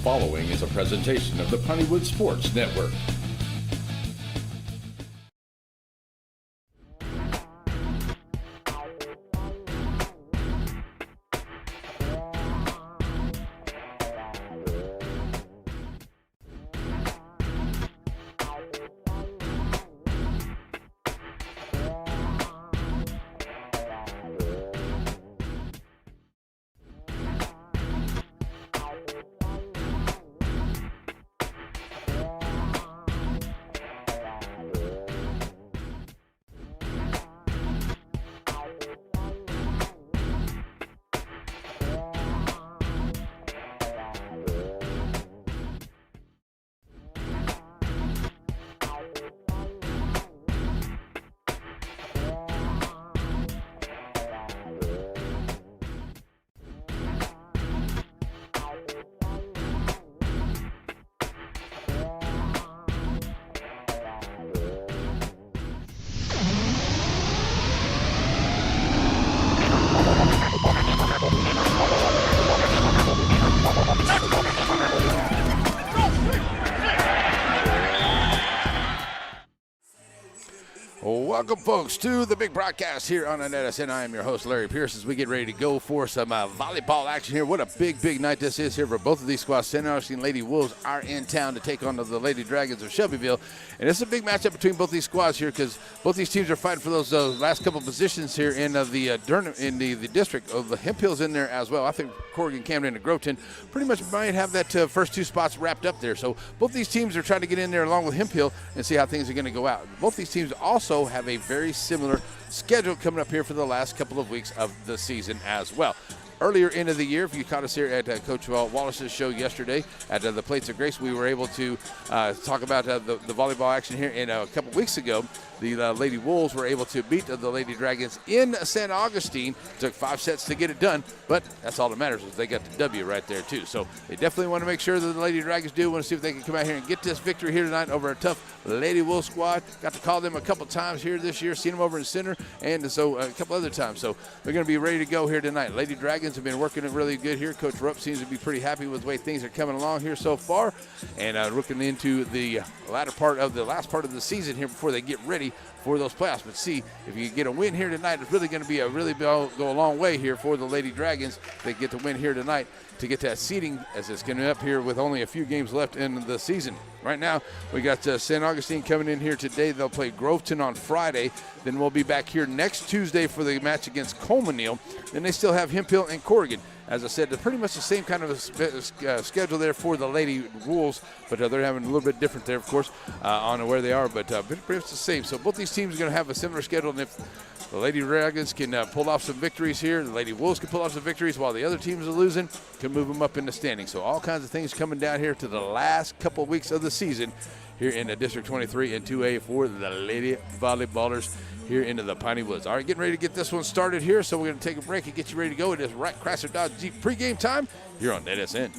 following is a presentation of the Pineywood Sports Network. Welcome, folks, to the big broadcast here on the NETSN. I am your host, Larry Pierce, as we get ready to go for some volleyball action here. What a big night this is here for both of these squads. St. Augustine Lady Wolves are in town to take on the Lady Dragons of Shelbyville. And it's a big matchup between both these squads here because both these teams are fighting for those last couple positions here in the district. The Hemp Hill's in there as well. I think Corrigan, Camden, and Groveton pretty much might have that first two spots wrapped up there. So both these teams are trying to get in there along with Hemp Hill and see how things are going to go out. Both these teams also have a very similar schedule coming up here for the last couple of weeks of the season as well. Earlier into the year, if you caught us here at Coach Wallace's show yesterday at the Plates of Grace, we were able to talk about the volleyball action here. And a couple weeks ago, the Lady Wolves were able to beat the Lady Dragons in St. Augustine. Took 5 sets to get it done, but that's all that matters is they got the W right there too. So they definitely want to make sure that the Lady Dragons want to see if they can come out here and get this victory here tonight over a tough Lady Wolf squad. Got to call them a couple times here this year, seen them over in center, and so a couple other times. So they're going to be ready to go here tonight. Lady Dragons have been working it really good here. Coach Rupp seems to be pretty happy with the way things are coming along here so far, and looking into the last part of the season here before they get ready for those playoffs. But see, if you get a win here tonight, it's really going to be go a long way here for the Lady Dragons. They get to win here tonight to get that seeding, as it's going to be up here with only a few games left in the season. Right now, we got St. Augustine coming in here today. They'll play Groveton on Friday. Then we'll be back here next Tuesday for the match against Coleman-Neal. Then they still have Hemp Hill and Corrigan. As I said, they're pretty much the same kind of a schedule there for the Lady Wolves, but they're having a little bit different there, of course, on where they are, but pretty much the same. So both these teams are going to have a similar schedule, and if the Lady Dragons can pull off some victories here, the Lady Wolves can pull off some victories while the other teams are losing, can move them up in the standings. So all kinds of things coming down here to the last couple of weeks of the season here in the District 23 and 2A for the Lady Volleyballers here into the Piney Woods. All right, getting ready to get this one started here, so we're going to take a break and get you ready to go. It is Wright Chrysler Dodge Jeep pregame time here on NETSN.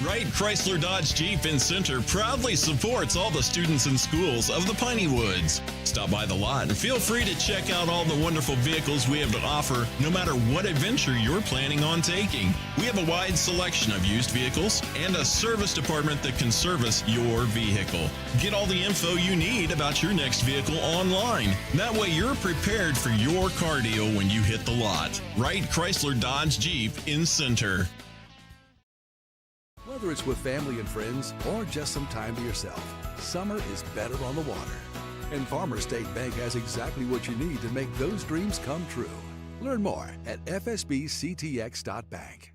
Wright Chrysler Dodge Jeep in Center proudly supports all the students and schools of the Piney Woods. Stop by the lot and feel free to check out all the wonderful vehicles we have to offer, no matter what adventure you're planning on taking. We have a wide selection of used vehicles and a service department that can service your vehicle. Get all the info you need about your next vehicle online. That way you're prepared for your car deal when you hit the lot. Wright Chrysler Dodge Jeep in Center. Whether it's with family and friends or just some time to yourself, summer is better on the water. And Farmers State Bank has exactly what you need to make those dreams come true. Learn more at fsbctx.bank.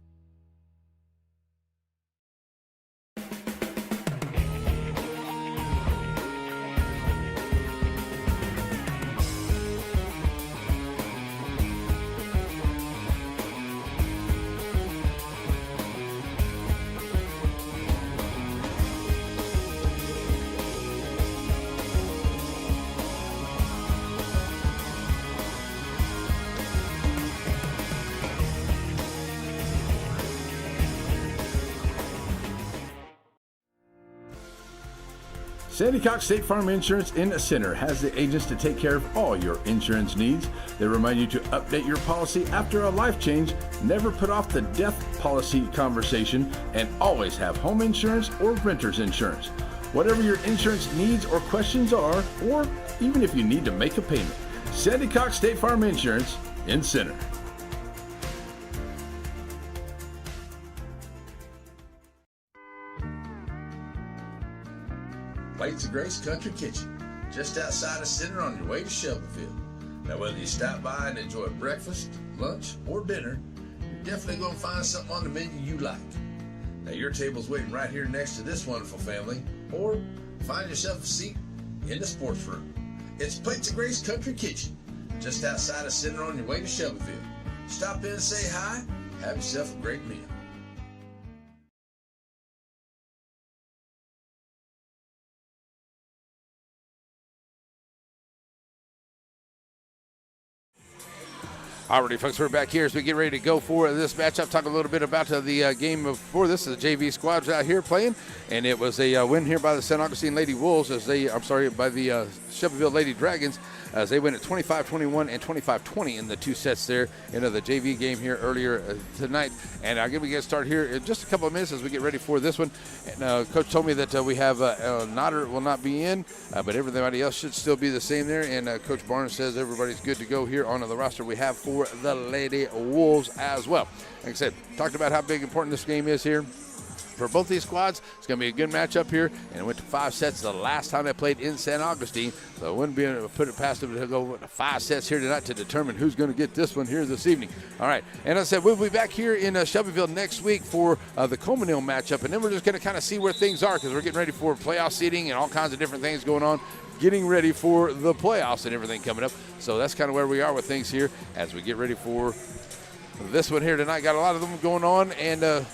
Sandy Cox State Farm Insurance in Center has the agents to take care of all your insurance needs. They remind you to update your policy after a life change, never put off the death policy conversation, and always have home insurance or renter's insurance. Whatever your insurance needs or questions are, or even if you need to make a payment, Sandy Cox State Farm Insurance in Center. Plates of Grace Country Kitchen, just outside of Center on your way to Shelbyville. Now, whether you stop by and enjoy breakfast, lunch, or dinner, you're definitely going to find something on the menu you like. Now, your table's waiting right here next to this wonderful family, or find yourself a seat in the sports room. It's Plates of Grace Country Kitchen, just outside of Center on your way to Shelbyville. Stop in and say hi, have yourself a great meal. Alrighty, folks, we're back here as we get ready to go for this matchup. Talk a little bit about the game before this. The JV squads out here playing, and it was a win here by the St. Augustine Lady Wolves by the Shelbyville Lady Dragons as they win at 25-21 and 25-20 in the two sets there into the JV game here earlier tonight. And I'll give you guys a start here in just a couple of minutes as we get ready for this one. And Coach told me that we have Nodder will not be in, but everybody else should still be the same there. And Coach Barnes says everybody's good to go here on the roster we have for the Lady Wolves as well. Like I said, talked about how big important this game is here for both these squads. It's going to be a good matchup here, and it went to 5 sets the last time they played in St. Augustine, so I wouldn't be able to put it past them to go to 5 sets here tonight to determine who's going to get this one here this evening. All right, and as I said, we'll be back here in Shelbyville next week for the Comanil matchup, and then we're just going to kind of see where things are because we're getting ready for playoff seeding and all kinds of different things going on, getting ready for the playoffs and everything coming up. So that's kind of where we are with things here as we get ready for this one here tonight. Got a lot of them going on, and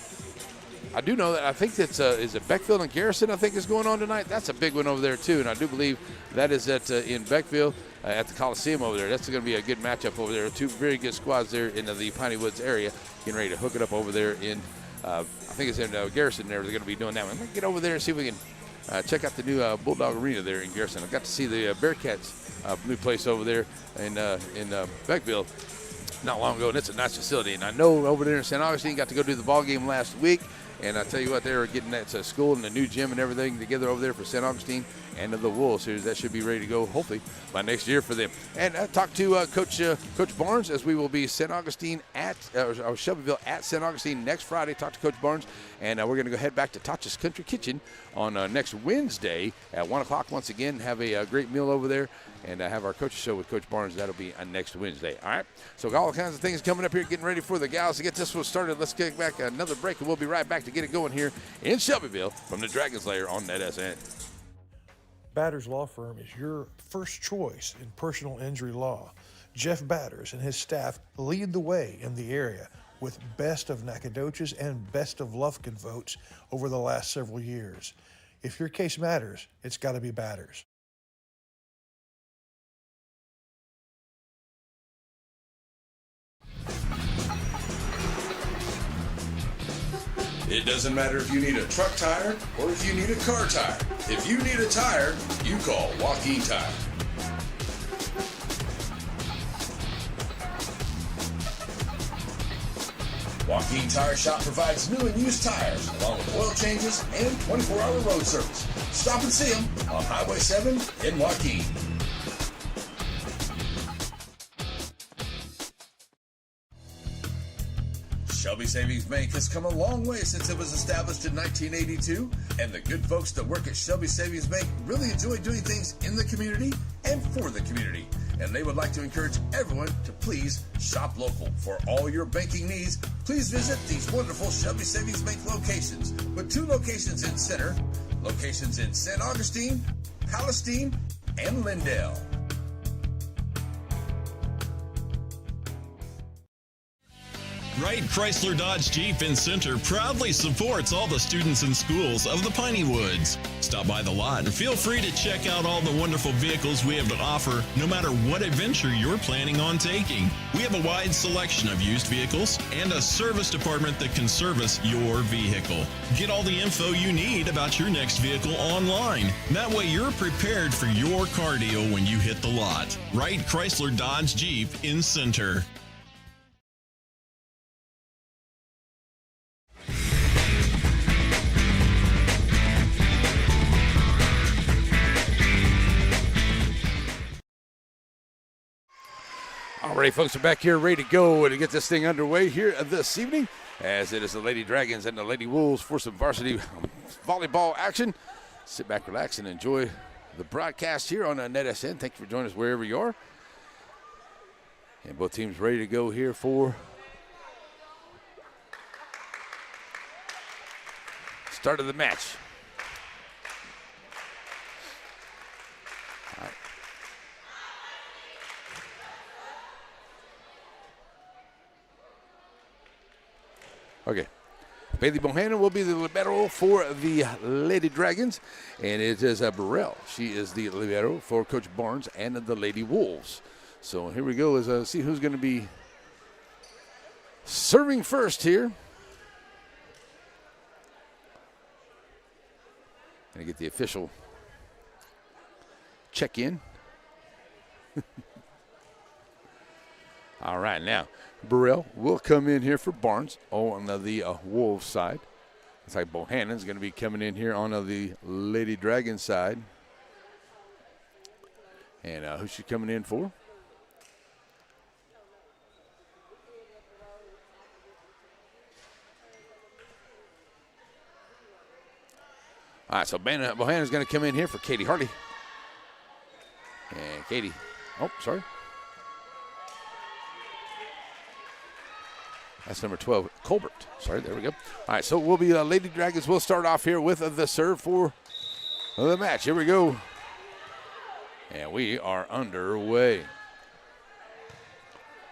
I do know that I think that's is it Beckville and Garrison I think is going on tonight. That's a big one over there too, and I do believe that is at in Beckville at the Coliseum over there. That's going to be a good matchup over there. Two very good squads there in the Piney Woods area, getting ready to hook it up over there in I think it's in Garrison there. They're going to be doing that one. I'm going to get over there and see if we can check out the new Bulldog Arena there in Garrison. I got to see the Bearcats new place over there in Beckville not long ago, and it's a nice facility. And I know over there in St. Augustine, got to go do the ball game last week. And I tell you what, they were getting that school and the new gym and everything together over there for St. Augustine and the Wolves series. That should be ready to go, hopefully, by next year for them. And I talked to Coach Barnes as we will be St. Augustine at Shelbyville at St. Augustine next Friday. Talk to Coach Barnes, and we're going to go head back to Tatcha's Country Kitchen on next Wednesday at 1 o'clock once again. Have a great meal over there. And have our coaches show with Coach Barnes. That'll be next Wednesday. All right. So all kinds of things coming up here, getting ready for the gals to get this one started. Let's get back another break, and we'll be right back to get it going here in Shelbyville from the Dragon's Lair on NETSN. Batters Law Firm is your first choice in personal injury law. Jeff Batters and his staff lead the way in the area with best of Nacogdoches and best of Lufkin votes over the last several years. If your case matters, it's got to be Batters. It doesn't matter if you need a truck tire or if you need a car tire. If you need a tire, you call Joaquin Tire. Joaquin Tire Shop provides new and used tires, along with oil changes and 24-hour road service. Stop and see them on Highway 7 in Joaquin. Shelby Savings Bank has come a long way since it was established in 1982, and the good folks that work at Shelby Savings Bank really enjoy doing things in the community and for the community. And they would like to encourage everyone to please shop local. For all your banking needs, please visit these wonderful Shelby Savings Bank locations, with 2 locations in Center, locations in St. Augustine, Palestine, and Lindale. Wright Chrysler Dodge Jeep in Center proudly supports all the students and schools of the Piney Woods. Stop by the lot and feel free to check out all the wonderful vehicles we have to offer, no matter what adventure you're planning on taking. We have a wide selection of used vehicles and a service department that can service your vehicle. Get all the info you need about your next vehicle online. That way you're prepared for your cardio when you hit the lot. Wright Chrysler Dodge Jeep in Center. All right, folks, we're back here ready to go to get this thing underway here this evening, as it is the Lady Dragons and the Lady Wolves for some varsity volleyball action. Sit back, relax, and enjoy the broadcast here on NETSN. Thank you for joining us wherever you are. And both teams ready to go here for start of the match. All right. Okay. Bailey Bohannon will be the libero for the Lady Dragons, and it is Burrell. She is the libero for Coach Barnes and the Lady Wolves. So here we go as see who's going to be serving first here. Going to get the official check-in. All right, now Burrell will come in here for Barnes on the Wolves side. Looks like Bohannon's going to be coming in here on the Lady Dragon side. And who's she coming in for? All right, so Bohannon's going to come in here for Katie Hartley. And Katie, oh, sorry. That's number 12, Colbert. Sorry, there we go. All right, so we'll be Lady Dragons. We'll start off here with the serve for the match. Here we go. And we are underway.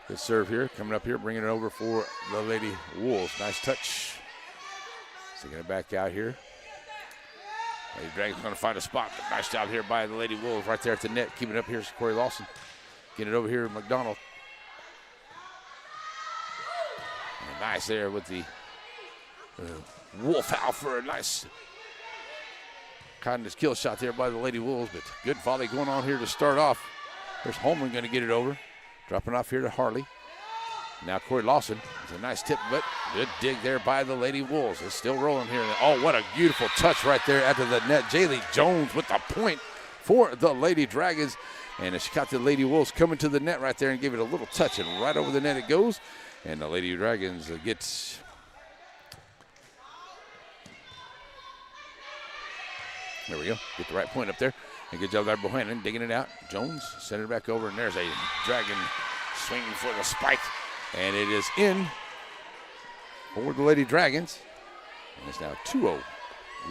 Good serve here, coming up here, bringing it over for the Lady Wolves. Nice touch. Taking it back out here. Lady Dragons going to find a spot. Nice job here by the Lady Wolves right there at the net. Keeping it up here is Corey Lawson. Getting it over here, McDonald. Nice there with the Wolf out for a nice kind of kill shot there by the Lady Wolves, but good volley going on here to start off. There's Holman going to get it over. Dropping off here to Harley. Now Corey Lawson. It's a nice tip, but good dig there by the Lady Wolves. It's still rolling here. Oh, what a beautiful touch right there after the net. Jaylee Jones with the point for the Lady Dragons. And she got the Lady Wolves coming to the net right there and gave it a little touch, and right over the net it goes. And the Lady Dragons gets there we go. Get the right point up there. And good job there, Bohannon digging it out. Jones sent it back over, and there's a Dragon swinging for the spike. And it is in for the Lady Dragons. And it's now 2-0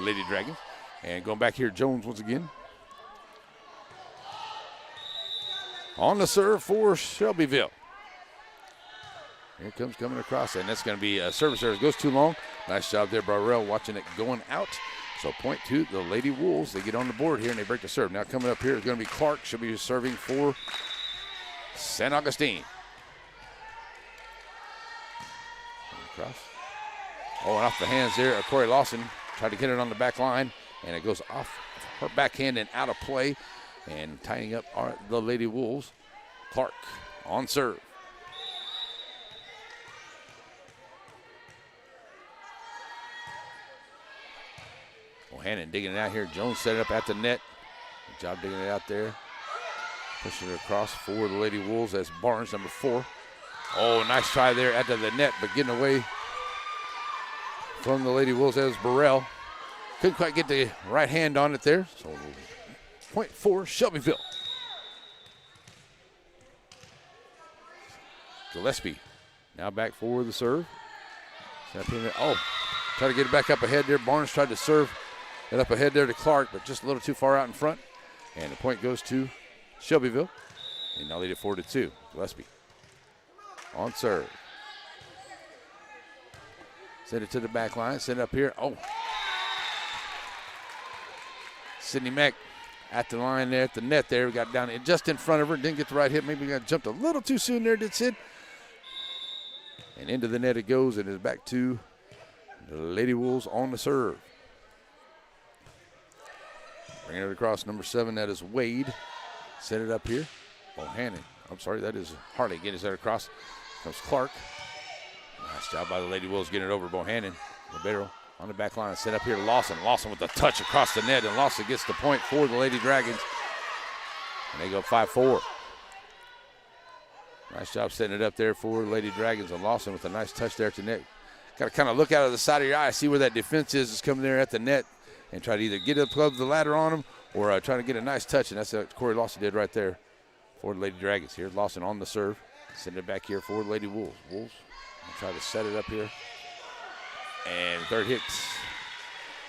Lady Dragons. And going back here, Jones once again. On the serve for Shelbyville. Here comes coming across, and that's going to be a service there. It goes too long. Nice job there, Burrell, watching it going out. So point to the Lady Wolves. They get on the board here, and they break the serve. Now coming up here is going to be Clark. She'll be serving for St. Augustine. Across. Oh, and off the hands there of Corey Lawson. Tried to get it on the back line, and it goes off her backhand and out of play. And tying up the Lady Wolves. Clark on serve. Bohannon digging it out here. Jones set it up at the net. Good job digging it out there. Pushing it across for the Lady Wolves. That's Barnes, number 4. Oh, nice try there at the net, but getting away from the Lady Wolves. That was Burrell. Couldn't quite get the right hand on it there. So point for Shelbyville. Gillespie now back for the serve. Oh, try to get it back up ahead there. Barnes tried to serve it up ahead there to Clark, but just a little too far out in front. And the point goes to Shelbyville. And now lead it 4-2. Gillespie on serve. Send it to the back line. Send it up here. Oh. Sydney Mack at the line there, at the net there. We got down just in front of her. Didn't get the right hit. Maybe got jumped a little too soon there, did Sid. And into the net it goes, and is back to the Lady Wolves on the serve. Bringing it across number 7, that is Wade. Set it up here. Bohannon. I'm sorry, that is Harley getting it across. Comes Clark. Nice job by the Lady Wolves getting it over Bohannon. Libero on the back line. Set up here to Lawson. Lawson with the touch across the net, and Lawson gets the point for the Lady Dragons. And they go 5-4. Nice job setting it up there for Lady Dragons, and Lawson with a nice touch there at the net. Got to kind of look out of the side of your eye, see where that defense is coming there at the net, and try to either get up the ladder on them or try to get a nice touch, and that's what Corey Lawson did right there for the Lady Dragons. Here, Lawson on the serve. Send it back here for the Lady Wolves. Wolves try to set it up here. And third hit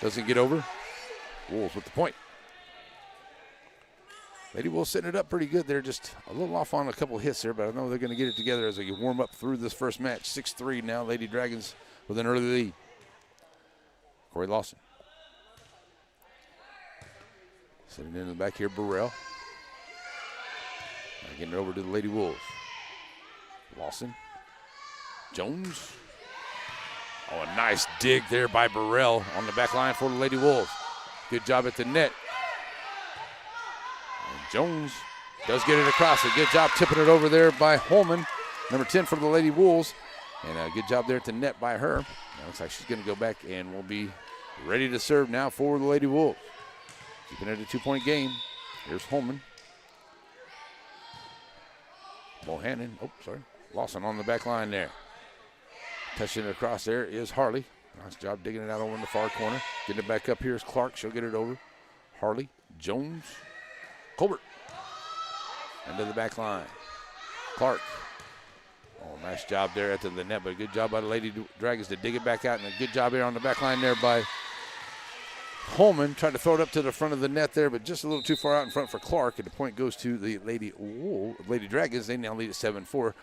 doesn't get over. Wolves with the point. Lady Wolves setting it up pretty good. They're just a little off on a couple of hits there, but I know they're going to get it together as they warm up through this first match. 6-3 now, Lady Dragons with an early lead. Corey Lawson. Sending it in the back here, Burrell. Now getting it over to the Lady Wolves. Lawson. Jones. Oh, a nice dig there by Burrell on the back line for the Lady Wolves. Good job at the net. And Jones does get it across. A good job tipping it over there by Holman, number 10 for the Lady Wolves. And a good job there at the net by her. Now looks like she's going to go back and will be ready to serve now for the Lady Wolves. Keeping it a 2-point game. Here's Holman. Bohannon. Oh, sorry. Lawson on the back line there. Touching it across there is Harley. Nice job digging it out over in the far corner. Getting it back up here is Clark. She'll get it over. Harley. Jones. Colbert. Into the back line. Clark. Oh, nice job there at the net, but a good job by the Lady Dragons to dig it back out. And a good job here on the back line there by Holman. Tried to throw it up to the front of the net there, but just a little too far out in front for Clark. And the point goes to the Lady Dragons. They now lead at 7-4.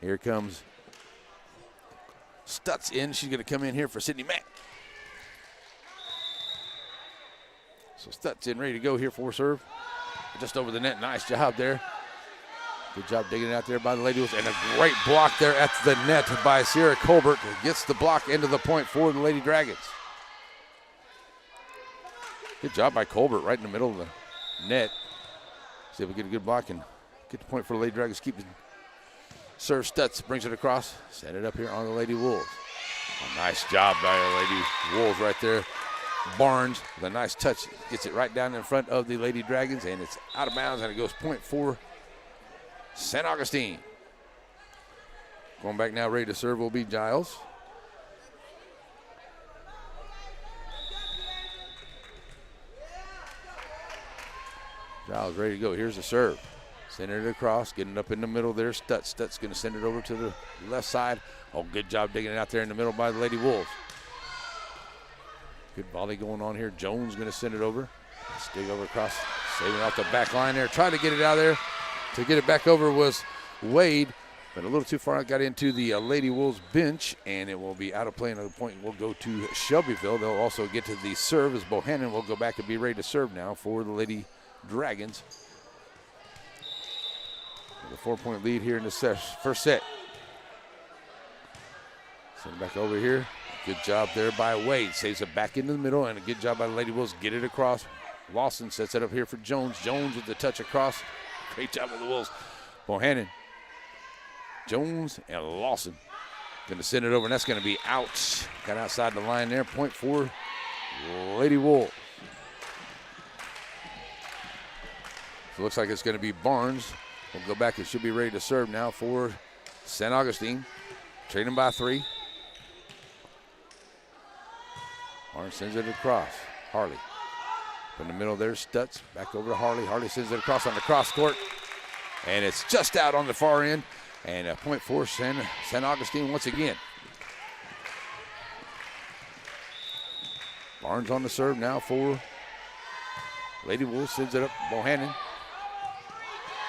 Here comes Stutz in. She's going to come in here for Sydney Mack. So Stutz in, ready to go here for serve. Just over the net. Nice job there. Good job digging it out there by the Lady Wolves. And a great block there at the net by Sierra Colbert. Gets the block into the point for the Lady Dragons. Good job by Colbert right in the middle of the net. See if we get a good block and get the point for the Lady Dragons. Keep it. Serve Stutz, brings it across. Set it up here on the Lady Wolves. A nice job by the Lady Wolves right there. Barnes with a nice touch. Gets it right down in front of the Lady Dragons, and it's out of bounds, and it goes point for St. Augustine. Going back now, ready to serve will be Giles. Giles ready to go. Here's the serve. Send it across, getting up in the middle there. Stutz. Stutz going to send it over to the left side. Oh, good job digging it out there in the middle by the Lady Wolves. Good volley going on here. Jones going to send it over. Let's dig over across, saving off the back line there. Trying to get it out there. To get it back over was Wade, but a little too far out. Got into the Lady Wolves bench, and it will be out of play. Another point will go to Shelbyville. They'll also get to the serve as Bohannon will go back and be ready to serve now for the Lady Dragons. The 4-point lead here in the first set. Send it back over here. Good job there by Wade. Saves it back into the middle, and a good job by the Lady Wolves. Get it across. Lawson sets it up here for Jones. Jones with the touch across. Great job of the Wolves. Bohannon, Jones, and Lawson. Going to send it over, and that's going to be out. Got outside the line there. Point for Lady Wolves. So it looks like it's going to be Barnes. We'll go back and should be ready to serve now for St. Augustine. Trailing by 3. Barnes sends it across. Harley. In the middle there, Stutz. Back over to Harley. Harley sends it across on the cross court. And it's just out on the far end. And a point for St. Augustine once again. Barnes on the serve now for Lady Wolves. Sends it up. Bohannon.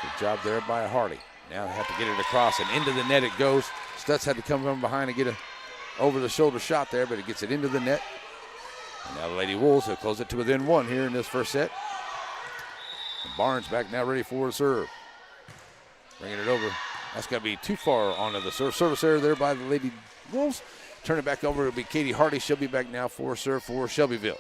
Good job there by Harley. Now they have to get it across, and into the net it goes. Stutz had to come from behind and get a over-the-shoulder shot there, but it gets it into the net. And now the Lady Wolves have closed it to within 1 here in this first set. And Barnes back now ready for a serve. Bringing it over. That's going to be too far onto the serve. Service error there by the Lady Wolves. Turn it back over. It'll be Katie Hardy. She'll be back now for a serve for Shelbyville.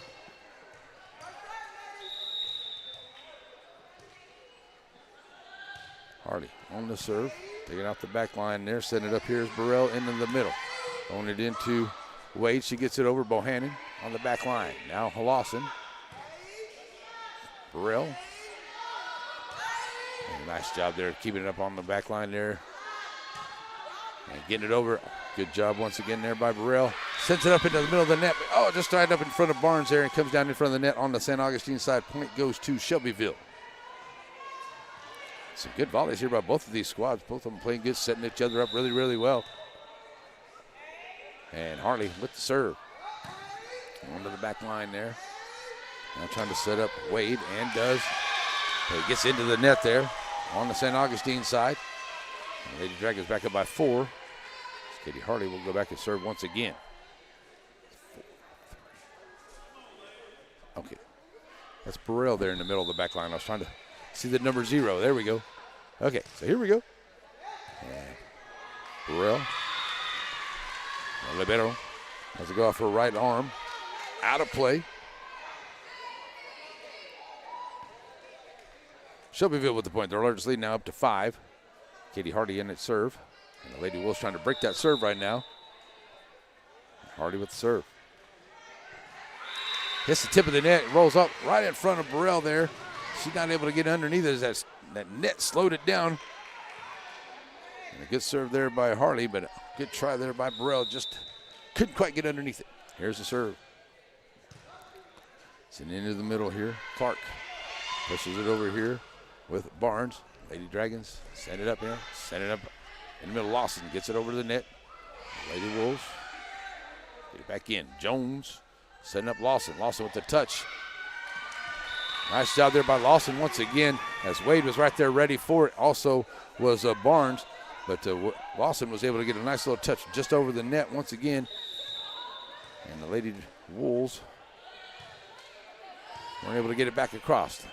Hardy on the serve. Taking out the back line there. Setting it up here is Burrell into the middle. Throwing it into Wade. She gets it over. Bohannon on the back line. Now Lawson. Burrell. And a nice job there keeping it up on the back line there. And getting it over. Good job once again there by Burrell. Sends it up into the middle of the net. Oh, it just tied up in front of Barnes there and comes down in front of the net on the St. Augustine side. Point goes to Shelbyville. Some good volleys here by both of these squads. Both of them playing good, setting each other up really, really well. And Harley with the serve. Onto the back line there. Now trying to set up Wade, and does. But he gets into the net there on the St. Augustine side. And Lady Dragons back up by 4. Katie Harley will go back and serve once again. 4, 3. Okay. That's Burrell there in the middle of the back line. I was trying to see the number 0. There we go. Okay, so here we go. And Burrell. Libero has to go off her right arm. Out of play. Shelbyville with the point. Their largest lead now up to 5. Katie Hardy in at serve. And the Lady Wolves trying to break that serve right now. Hardy with the serve. Hits the tip of the net. Rolls up right in front of Burrell there. She's not able to get underneath it as that net slowed it down. And a good serve there by Harley, but a good try there by Burrell. Just couldn't quite get underneath it. Here's the serve. It's into the middle here. Clark pushes it over here with Barnes. Lady Dragons send it up here. Send it up in the middle. Lawson gets it over to the net. Lady Wolves get it back in. Jones setting up Lawson. Lawson with the touch. Nice job there by Lawson once again, as Wade was right there ready for it. Also was Barnes, but Lawson was able to get a nice little touch just over the net once again. And the Lady Wolves weren't able to get it back across.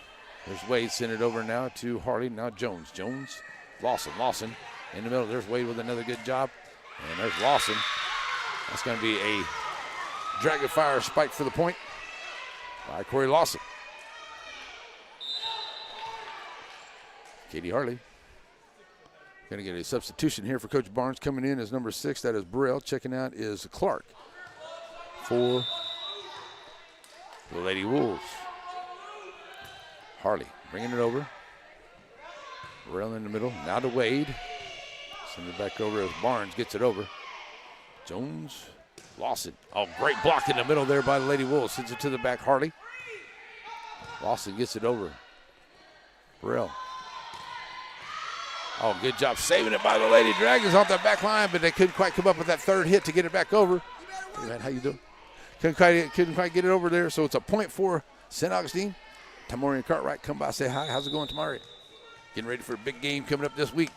There's Wade, send it over now to Harley. Now Jones. Jones, Lawson in the middle. There's Wade with another good job. And there's Lawson. That's going to be a Dragon Fire spike for the point by Corey Lawson. Katie Harley going to get a substitution here for Coach Barnes. Coming in as number 6, that is Burrell. Checking out is Clark for the Lady Wolves. Harley bringing it over. Burrell in the middle. Now to Wade. Send it back over as Barnes gets it over. Jones, Lawson. Oh, great block in the middle there by the Lady Wolves. Sends it to the back, Harley. Lawson gets it over. Burrell. Oh, good job saving it by the Lady Dragons off that back line, but they couldn't quite come up with that third hit to get it back over. Hey, man, how you doing? Couldn't quite get it over there, so it's a point for St. Augustine. Tamori and Cartwright come by, say hi. How's it going, Tamari? Getting ready for a big game coming up this week.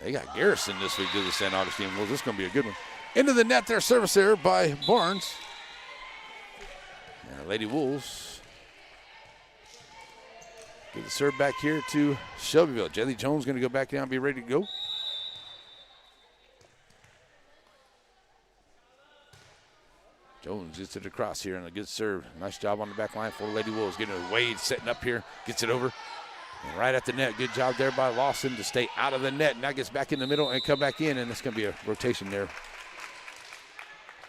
They got Garrison this week to the St. Augustine Wolves. This is going to be a good one. Into the net there, service error by Barnes. And the Lady Wolves get the serve back here to Shelbyville. Jelly Jones going to go back down and be ready to go. Jones gets it across here and a good serve. Nice job on the back line for Lady Wolves. Getting it Wade setting up here. Gets it over. And right at the net. Good job there by Lawson to stay out of the net. Now gets back in the middle and come back in. And it's going to be a rotation there.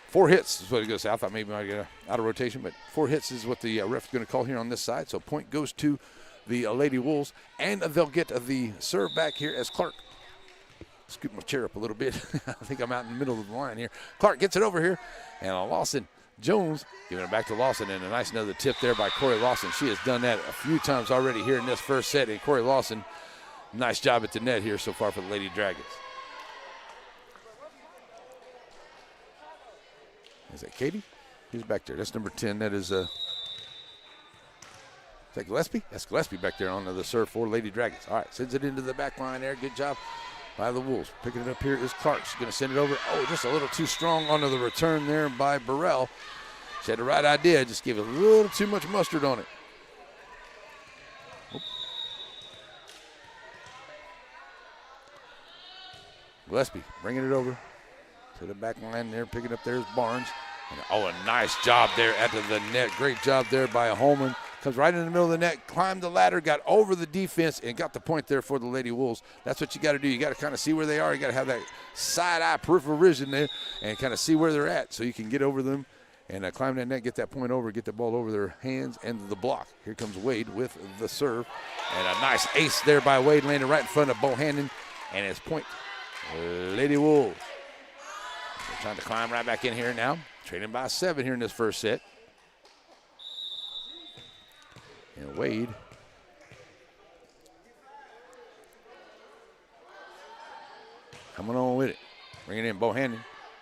4 hits is what it goes to. I thought maybe I might get out of rotation, but 4 hits is what the ref is going to call here on this side. So point goes to the Lady Wolves, and they'll get the serve back here as Clark. Scoop my chair up a little bit. I think I'm out in the middle of the line here. Clark gets it over here, and Lawson Jones giving it back to Lawson, and a nice another tip there by Corey Lawson. She has done that a few times already here in this first set, and Corey Lawson, nice job at the net here so far for the Lady Dragons. Is that Katie? Who's back there? That's number 10. That is that Gillespie? That's Gillespie back there on the serve for Lady Dragons. All right, sends it into the back line there. Good job by the Wolves. Picking it up here is Clark. She's going to send it over. Oh, just a little too strong onto the return there by Burrell. She had the right idea, just gave it a little too much mustard on it. Oop. Gillespie bringing it over to the back line there. Picking up there's Barnes. And, oh, a nice job there at the net. Great job there by Holman. Comes right in the middle of the net, climbed the ladder, got over the defense, and got the point there for the Lady Wolves. That's what you got to do. You got to kind of see where they are. You got to have that side-eye peripheral vision there and kind of see where they're at so you can get over them and climb that net, get that point over, get the ball over their hands and the block. Here comes Wade with the serve. And a nice ace there by Wade, landing right in front of Bohannon. And it's point Lady Wolves. They're trying to climb right back in here now. Trailing by 7 here in this first set. And Wade coming on with it. Bringing in Bohannon.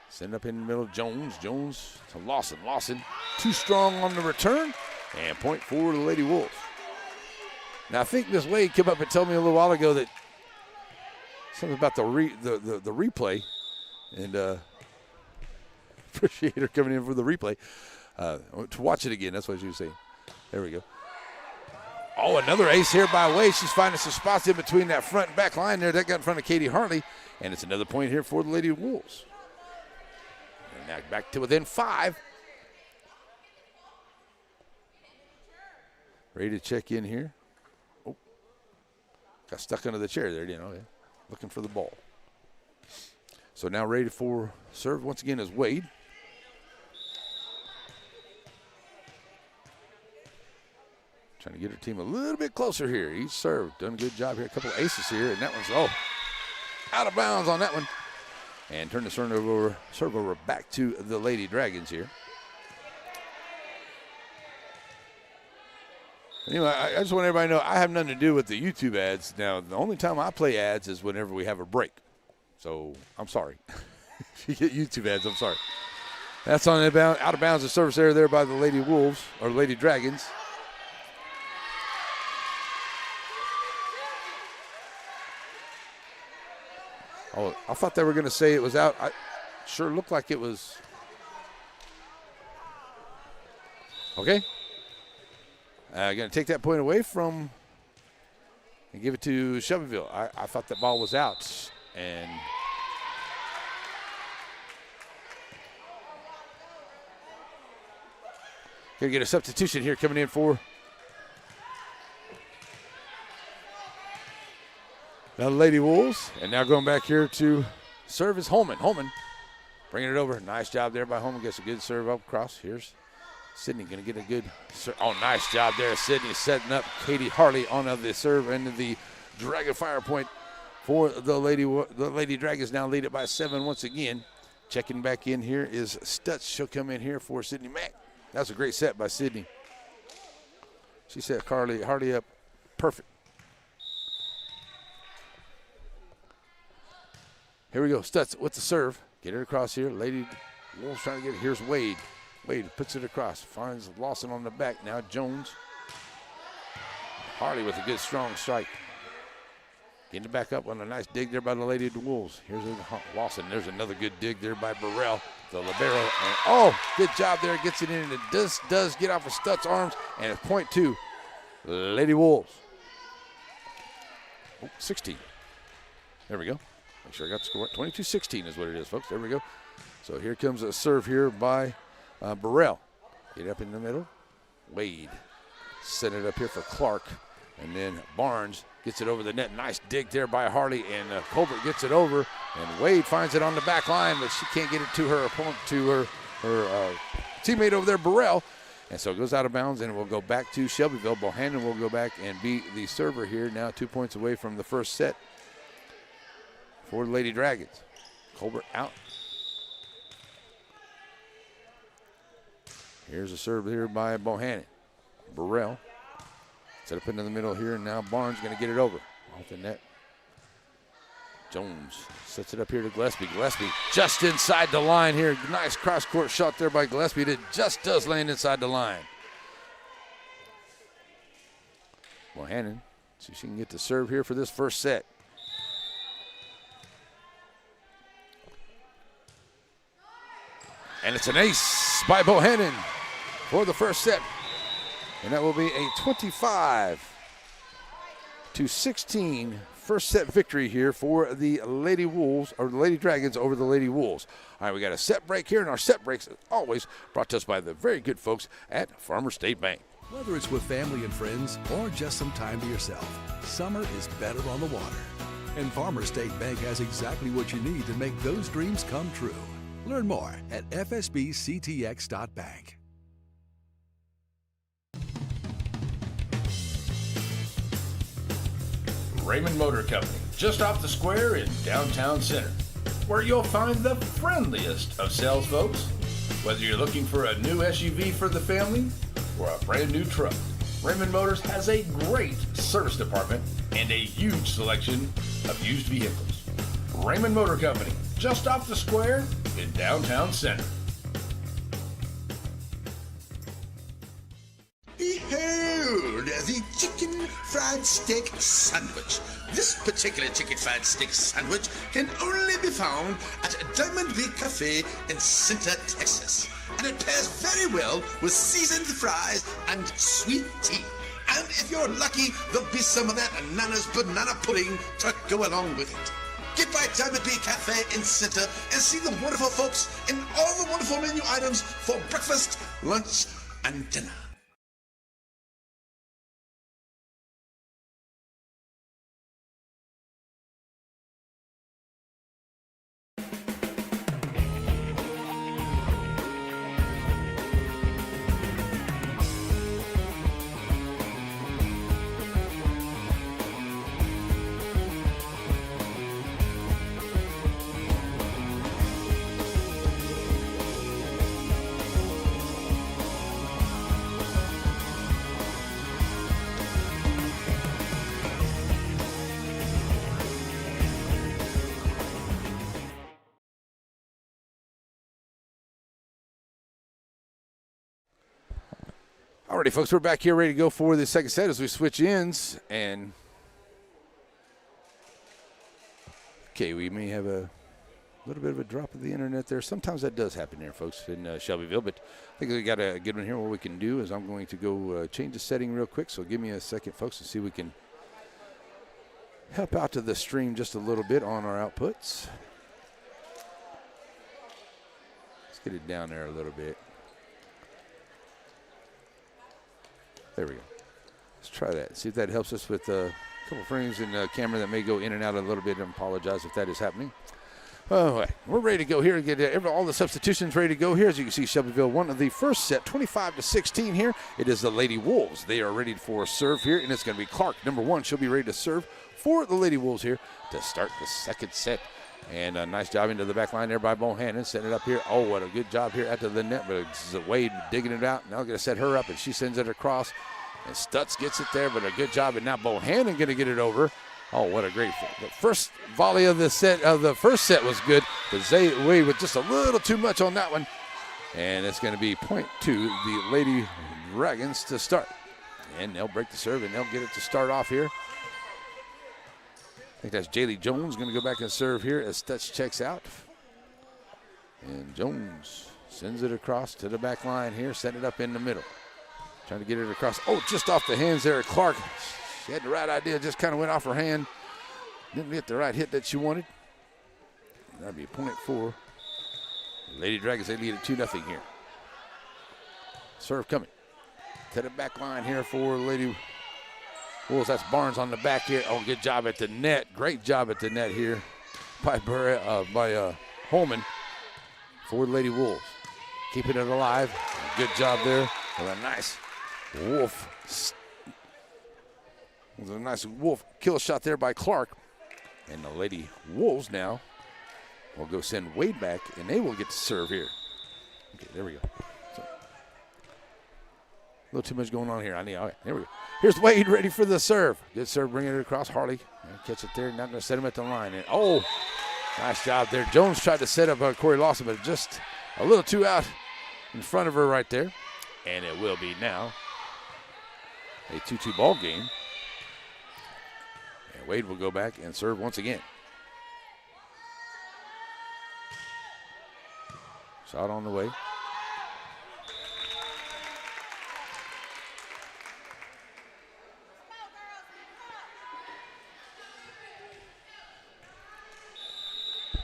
Send up in the middle. Jones to Lawson. Lawson too strong on the return. And point for the Lady Wolves. Now I think Miss Wade came up and told me a little while ago that something about the replay. And appreciate her coming in for the replay. To watch it again, that's what she was saying. There we go. Oh, another ace here by Wade. She's finding some spots in between that front and back line there. That got in front of Katie Hartley. And it's another point here for the Lady Wolves. And now back to within 5. Ready to check in here. Oh, got stuck under the chair there, you know. Yeah. Looking for the ball. So now ready for serve once again is Wade. Trying to get her team a little bit closer here. Each serve, done a good job here. A couple of aces here, and that one's, out of bounds on that one. And turn the serve over back to the Lady Dragons here. Anyway, I just want everybody to know I have nothing to do with the YouTube ads. Now, the only time I play ads is whenever we have a break. So, I'm sorry. If you get YouTube ads, I'm sorry. That's on out of bounds, the service error there by the Lady Wolves, or Lady Dragons. Oh, I thought they were going to say it was out. I sure looked like it was. Okay. Going to take that point away from and give it to Shelbyville. I thought that ball was out. And going to get a substitution here coming in for the Lady Wolves. And now going back here to serve is Holman. Holman bringing it over. Nice job there by Holman. Gets a good serve up across. Here's Sydney going to get a good serve. Oh, nice job there. Sydney setting up Katie Hartley on the serve into the Dragon Fire point for the Lady Dragons. Now lead it by 7 once again. Checking back in here is Stutz. She'll come in here for Sydney Mack. That's a great set by Sydney. She set Hartley up perfect. Here we go. Stutz with the serve. Get it across here. Lady Wolves trying to get it. Here's Wade. Wade puts it across. Finds Lawson on the back. Now Jones. Hartley with a good strong strike. Getting it back up on a nice dig there by the Lady Wolves. Here's Lawson. There's another good dig there by Burrell, the libero. And good job there. Gets it in, and it does get off of Stutz's arms, and it's point to Lady Wolves. 16. There we go. Make sure I got the score. 22-16 is what it is, folks. There we go. So here comes a serve here by Burrell. Get up in the middle. Wade. Set it up here for Clark. And then Barnes gets it over the net. Nice dig there by Hartley. And Colbert gets it over. And Wade finds it on the back line, but she can't get it to her opponent, to her teammate over there, Burrell. And so it goes out of bounds, and it will go back to Shelbyville. Bohannon will go back and be the server here. Now 2 points away from the first set for the Lady Dragons. Colbert out. Here's a serve here by Bohannon. Burrell set up into the middle here, and now Barnes going to get it over off the net. Jones sets it up here to Gillespie. Gillespie just inside the line here. Nice cross-court shot there by Gillespie. It just does land inside the line. Bohannon, see if she can get the serve here for this first set. And it's an ace by Bohannon for the first set. And that will be a 25-16 first set victory here for the Lady Wolves, or the Lady Dragons over the Lady Wolves. All right, we got a set break here, and our set breaks, as always, brought to us by the very good folks at Farmer State Bank. Whether it's with family and friends or just some time to yourself, summer is better on the water. And Farmer State Bank has exactly what you need to make those dreams come true. Learn more at fsbctx.bank. Raymond Motor Company, just off the square in downtown center, where you'll find the friendliest of sales folks. Whether you're looking for a new SUV for the family or a brand new truck, Raymond Motors has a great service department and a huge selection of used vehicles. Raymond Motor Company, just off the square in downtown center. Behold, the chicken fried steak sandwich. This particular chicken fried steak sandwich can only be found at Diamond Big Cafe in Center, Texas. And it pairs very well with seasoned fries and sweet tea. And if you're lucky, there'll be some of that Nana's banana pudding to go along with it. Get by Diamond Big Cafe in Center and see the wonderful folks and all the wonderful menu items for breakfast, lunch, and dinner. Alrighty, folks, we're back here ready to go for the second set as we switch ends. And, okay, we may have a little bit of a drop of the internet there. Sometimes that does happen here, folks, in Shelbyville. But I think we got a good one here. What we can do is I'm going to go change the setting real quick. So give me a second, folks, to see if we can help out to the stream just a little bit on our outputs. Let's get it down there a little bit. There we go. Let's try that. See if that helps us with a couple frames in the camera that may go in and out a little bit. I apologize if that is happening. All right, we're ready to go here and get all the substitutions ready to go here. As you can see, Shelbyville won the first set, 25-16 here. It is the Lady Wolves. They are ready for a serve here, and it's going to be Clark, number one. She'll be ready to serve for the Lady Wolves here to start the second set. And a nice job into the back line there by Bohannon, setting it up here. Oh, what a good job here at the net. But it's Wade digging it out. Now going to set her up, and she sends it across. And Stutz gets it there, but a good job. And now Bohannon going to get it over. Oh, what a great the first volley of the set of the first set was good, but Wade with just a little too much on that one. And it's going to be point to the Lady Dragons to start. And they'll break the serve, and they'll get it to start off here. I think that's Jaylee Jones going to go back and serve here as Stutz checks out. And Jones sends it across to the back line here, setting it up in the middle. Trying to get it across. Oh, just off the hands there of Clark. She had the right idea, just kind of went off her hand. Didn't get the right hit that she wanted. That'd be a point for Lady Dragons. They lead it 2-0 here. Serve coming to the back line here for Lady Wolves. That's Barnes on the back here. Oh, good job at the net. Great job at the net here by Holman for Lady Wolves. Keeping it alive. Good job there with a nice wolf. With a nice wolf kill shot there by Clark. And the Lady Wolves now will go send Wade back, and they will get to serve here. Okay, there we go. So, a little too much going on here. All right, there we go. Here's Wade ready for the serve. Good serve, bringing it across. Harley catch it there. Not going to set him at the line. And, oh, nice job there. Jones tried to set up Corey Lawson, but just a little too out in front of her right there. And it will be now a 2-2 ball game. And Wade will go back and serve once again. Shot on the way.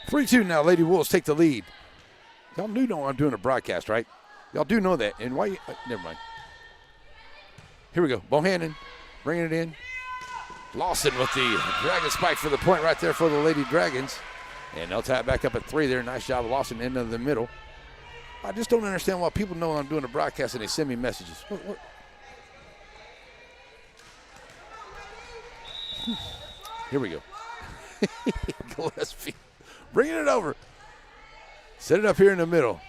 (3-2) now. Lady Wolves take the lead. Y'all do know I'm doing a broadcast, right? Y'all do know that. And why? Never mind. Here we go. Bohannon bringing it in. Lawson with the Dragon spike for the point right there for the Lady Dragons. And they'll tie it back up at 3 there. Nice job, Lawson, into the middle. I just don't understand why people know I'm doing a broadcast and they send me messages. What? Here we go. Gillespie bringing it over. Set it up here in the middle.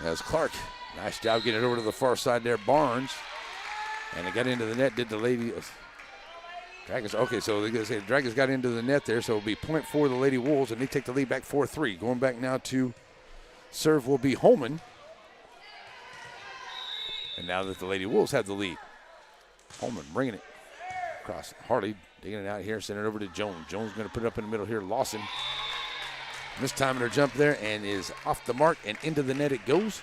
That's Clark. Nice job getting it over to the far side there. Barnes. And it got into the net. Did the Lady Dragons. Okay, so they're going to say the Dragons got into the net there. So it'll be point for the Lady Wolves, and they take the lead back 4-3. Going back now to serve will be Holman. And now that the Lady Wolves have the lead. Holman bringing it across. Harley digging it out here. Sending it over to Jones. Jones going to put it up in the middle here. Lawson. This time in her jump there and is off the mark and into the net it goes.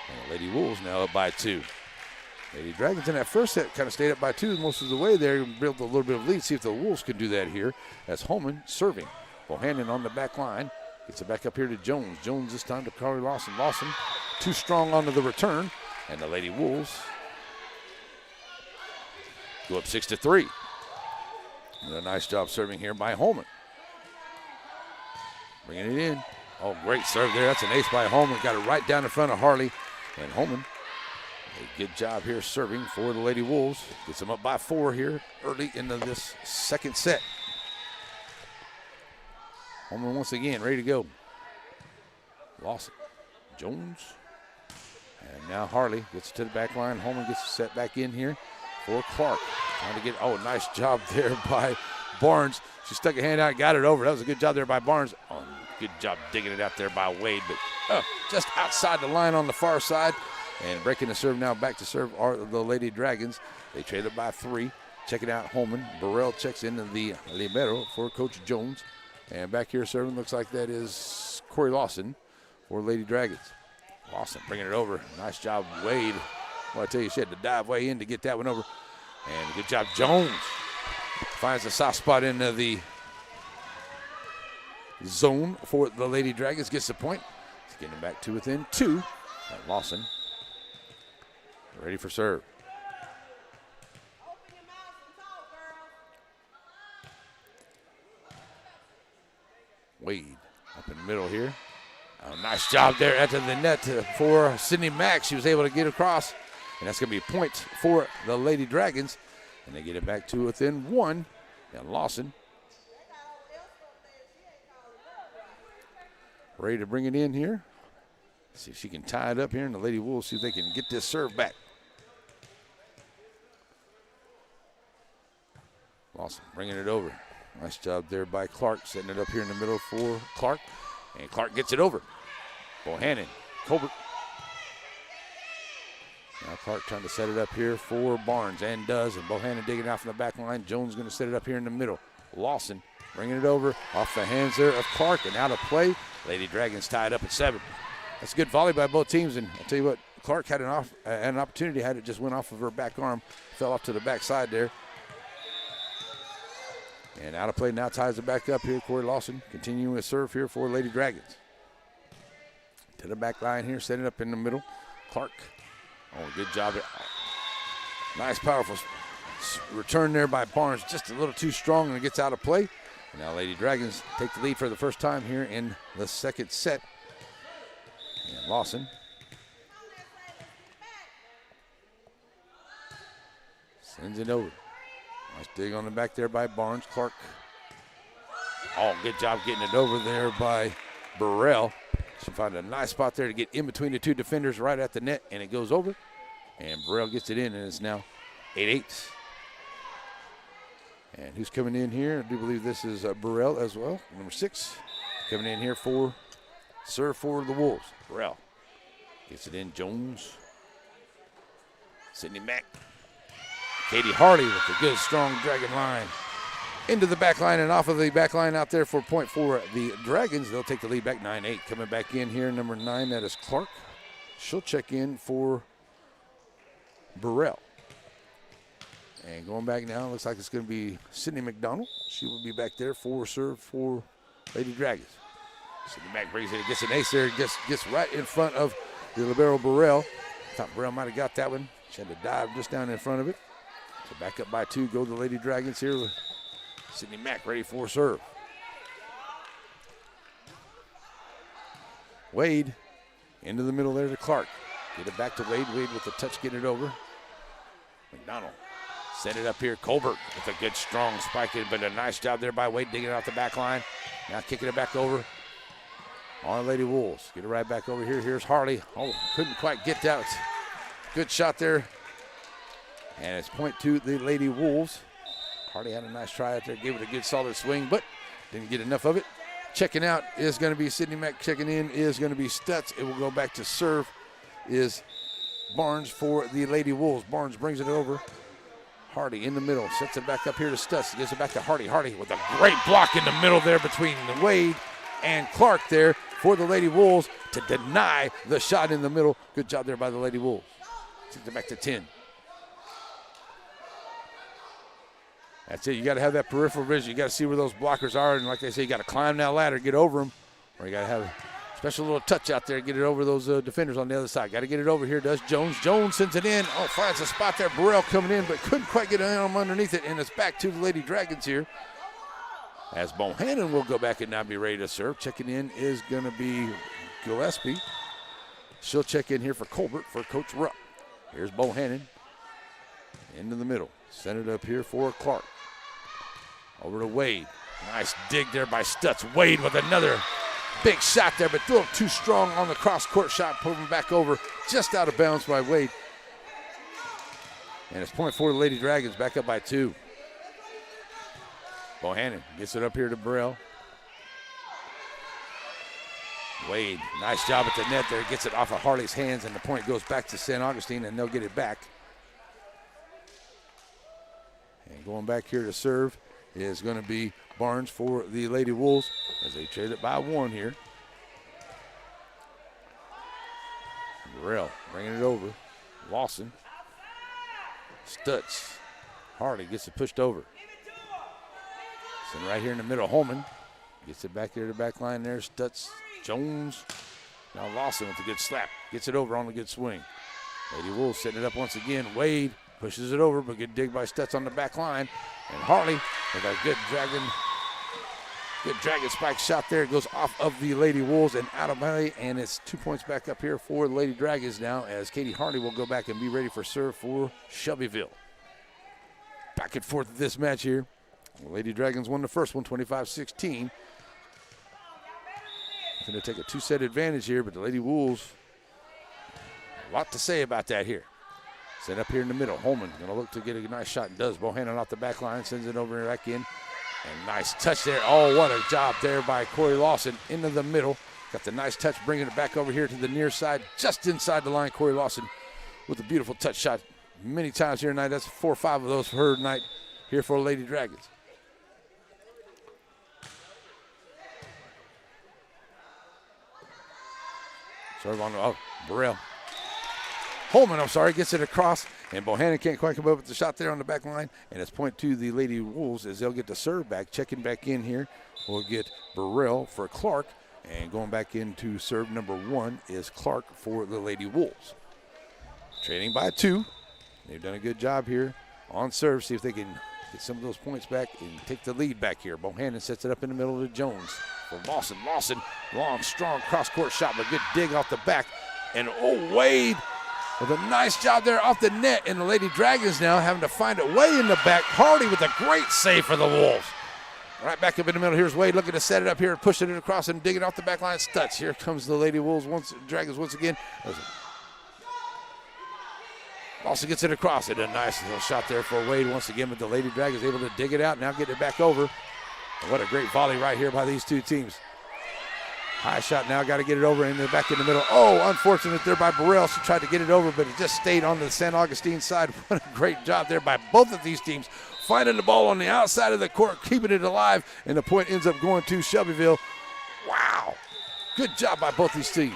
And the Lady Wolves now up by 2. Lady Dragons in that first set kind of stayed up by 2 most of the way there and built a little bit of lead. See if the Wolves can do that here. That's Holman serving. Bohannon on the back line. Gets it back up here to Jones. Jones this time to Carly Lawson. Lawson too strong onto the return. And the Lady Wolves go up 6-3. And a nice job serving here by Holman. Bringing it in. Oh, great serve there. That's an ace by Holman. Got it right down in front of Harley. And Holman, a good job here serving for the Lady Wolves. Gets them up by 4 here early into this second set. Holman once again ready to go. Lawson. Jones. And now Harley gets to the back line. Holman gets set back in here for Clark. Trying to get, oh, nice job there by Barnes. She stuck a hand out, got it over. That was a good job there by Barnes. Oh, good job digging it out there by Wade, but just outside the line on the far side. And breaking the serve now back to serve are the Lady Dragons. They trail it by 3. Checking out Holman. Burrell checks into the libero for Coach Jones. And back here serving looks like that is Corey Lawson for Lady Dragons. Lawson bringing it over. Nice job, Wade. Well, I tell you, she had to dive way in to get that one over. And good job, Jones. Finds the soft spot into the zone for the Lady Dragons. Gets the point. He's getting back to within 2. And Lawson ready for serve. Wade up in the middle here. Oh, nice job there at the net for Sydney Mack. She was able to get across. And that's going to be a point for the Lady Dragons. And they get it back to within 1. And Lawson ready to bring it in here. See if she can tie it up here. And the Lady Wolves see if they can get this serve back. Lawson bringing it over. Nice job there by Clark. Setting it up here in the middle for Clark. And Clark gets it over. Bohannon. Colbert. Now Clark trying to set it up here for Barnes, and does. And Bohannon digging out from the back line. Jones going to set it up here in the middle. Lawson bringing it over off the hands there of Clark, and out of play. Lady Dragons tied up at 7. That's a good volley by both teams, and I'll tell you what, Clark had an opportunity, had it just went off of her back arm, fell off to the back side there. And out of play now ties it back up here. Corey Lawson continuing to serve here for Lady Dragons. To the back line here, setting it up in the middle. Clark. Oh, good job. Nice, powerful return there by Barnes. Just a little too strong, and it gets out of play. And now Lady Dragons take the lead for the first time here in the second set. And Lawson sends it over. Nice dig on the back there by Barnes. Clark. Oh, good job getting it over there by Burrell. She found a nice spot there to get in between the 2 defenders right at the net, and it goes over. And Burrell gets it in, and it's now 8-8. And who's coming in here? I do believe this is Burrell as well, number 6. Coming in here for serve for the Wolves. Burrell gets it in. Jones. Sydney Mack. Katie Hardy with a good, strong dragon line. into the back line and off of the back line out there for a point for the Dragons. They'll take the lead back 9-8. Coming back in here, number 9, that is Clark. She'll check in for Burrell. And going back now, looks like it's going to be Sydney McDonald. She will be back there for serve for Lady Dragons. Sydney Mack brings it, gets an ace there, gets right in front of the libero Burrell. Thought Burrell might have got that one. She had to dive just down in front of it. So back up by 2, go the Lady Dragons here with Sydney Mack ready for serve. Wade into the middle there to Clark. Get it back to Wade. Wade with the touch, get it over. McDonald send it up here. Colbert with a good strong spike in, but a nice job there by Wade digging it out the back line. Now kicking it back over on Lady Wolves. Get it right back over here. Here's Harley. Oh, couldn't quite get that. Good shot there. And it's point to the Lady Wolves. Harley had a nice try out there, gave it a good solid swing, but didn't get enough of it. Checking out is going to be Sydney Mack. Checking in is going to be Stutz. It will go back to serve is Barnes for the Lady Wolves. Barnes brings it over. Hardy in the middle, sets it back up here to Stutz. Gives it back to Hardy. Hardy with a great block in the middle there between Wade and Clark there for the Lady Wolves to deny the shot in the middle. Good job there by the Lady Wolves. Takes it back to 10. That's it. You got to have that peripheral vision. You got to see where those blockers are. And like they say, you got to climb that ladder, get over them. Or you got to have a special little touch out there, get it over those defenders on the other side. Got to get it over here, does Jones. Jones sends it in. Oh, finds a spot there. Burrell coming in, but couldn't quite get an arm underneath it. And it's back to the Lady Dragons here. As Bohannon will go back and now be ready to serve. Checking in is going to be Gillespie. She'll check in here for Colbert for Coach Rupp. Here's Bohannon into the middle. Send it up here for Clark. Over to Wade. Nice dig there by Stutz. Wade with another big shot there, but a little too strong on the cross-court shot. Pulling back over, just out of bounds by Wade. And it's point for the Lady Dragons, back up by 2. Bohannon gets it up here to Burrell. Wade, nice job at the net there. Gets it off of Harley's hands, and the point goes back to St. Augustine, and they'll get it back. And going back here to serve is going to be Barnes for the Lady Wolves as they trade it by 1 here. Burrell bringing it over. Lawson. Stutz. Harley gets it pushed over. Send right here in the middle. Holman gets it back here to the back line there. Stutz. Jones. Now Lawson with a good slap. Gets it over on a good swing. Lady Wolves setting it up once again. Wade pushes it over, but good dig by Stutz on the back line. And Harley with a good dragon spike shot there. It goes off of the Lady Wolves and out of play, and it's 2 points back up here for the Lady Dragons now as Katie Harley will go back and be ready for serve for Shelbyville. Back and forth this match here. The Lady Dragons won the first one, 25-16. Going to take a 2-set advantage here, but the Lady Wolves, a lot to say about that here. Set up here in the middle. Holman going to look to get a nice shot and does. Bohannon off the back line, sends it over and back in. And nice touch there. Oh, what a job there by Corey Lawson into the middle. Got the nice touch, bringing it back over here to the near side, just inside the line. Corey Lawson with a beautiful touch shot many times here tonight. That's 4 or 5 of those for her tonight here for Lady Dragons. Serve on Burrell. Holman, gets it across, and Bohannon can't quite come up with the shot there on the back line, and it's point to the Lady Wolves as they'll get the serve back. Checking back in here, we'll get Burrell for Clark, and going back into serve number 1 is Clark for the Lady Wolves. Trading by 2. They've done a good job here on serve, see if they can get some of those points back and take the lead back here. Bohannon sets it up in the middle to Jones for Lawson. Lawson, long, strong cross-court shot, but good dig off the back, and Wade with a nice job there off the net, and the Lady Dragons now having to find a way in the back. Hardy with a great save for the Wolves. Right back up in the middle. Here's Wade looking to set it up here, pushing it across and digging off the back line. Stutz. Here comes the Lady Wolves Dragons once again. Also gets it across. And a nice little shot there for Wade once again, but the Lady Dragons able to dig it out, now get it back over. And what a great volley right here by these two teams. High shot now, got to get it over and back in the middle. Oh, unfortunate there by Burrell. She tried to get it over, but it just stayed on the St. Augustine side. What a great job there by both of these teams. finding the ball on the outside of the court, keeping it alive, and the point ends up going to Shelbyville. Wow. Good job by both these teams.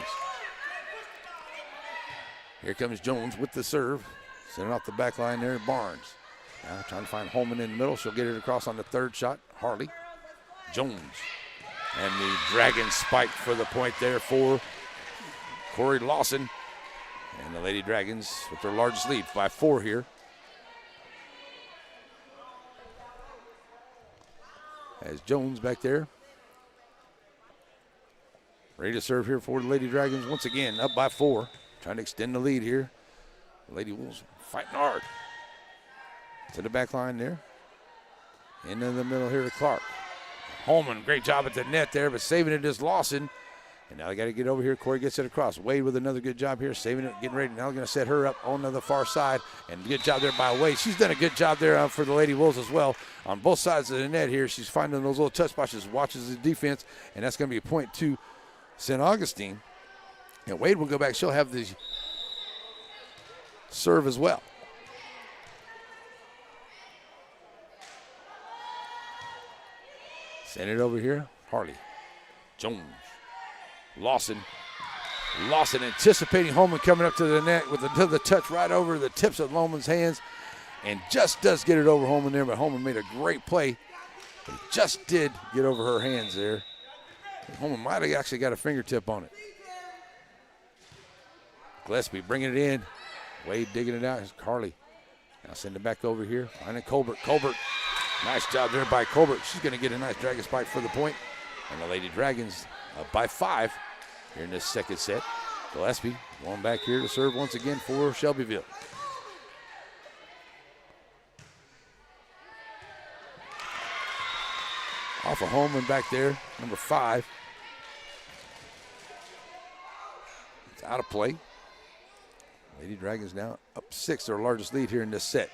Here comes Jones with the serve. Sending off the back line there, Barnes. Now trying to find Holman in the middle. She'll get it across on the third shot. Harley. Jones. And the Dragons spike for the point there for Corey Lawson. And the Lady Dragons with their largest lead by 4 here. As Jones back there. Ready to serve here for the Lady Dragons. Once again, up by 4. Trying to extend the lead here. The Lady Wolves fighting hard. To the back line there. Into the middle here to Clark. Holman, great job at the net there, but saving it is Lawson. And now they got to get over here. Corey gets it across. Wade with another good job here, saving it, getting ready. Now going to set her up on the far side. And good job there by Wade. She's done a good job there for the Lady Wolves as well. On both sides of the net here, she's finding those little touch spots, watches the defense, and that's going to be a point to St. Augustine. And Wade will go back. She'll have the serve as well. Send it over here. Harley. Jones. Lawson anticipating Holman coming up to the net with the touch right over the tips of Holman's hands. And just does get it over Holman there, but Holman made a great play. But it just did get over her hands there. Holman might have actually got a fingertip on it. Gillespie bringing it in. Wade digging it out. Here's Carly. Now send it back over here. Finding Colbert. Colbert. Nice job there by Colbert. She's going to get a nice Dragon spike for the point. And the Lady Dragons up by 5 here in this second set. Gillespie going back here to serve once again for Shelbyville. Off of Holman back there, number 5. It's out of play. Lady Dragons now up 6, their largest lead here in this set.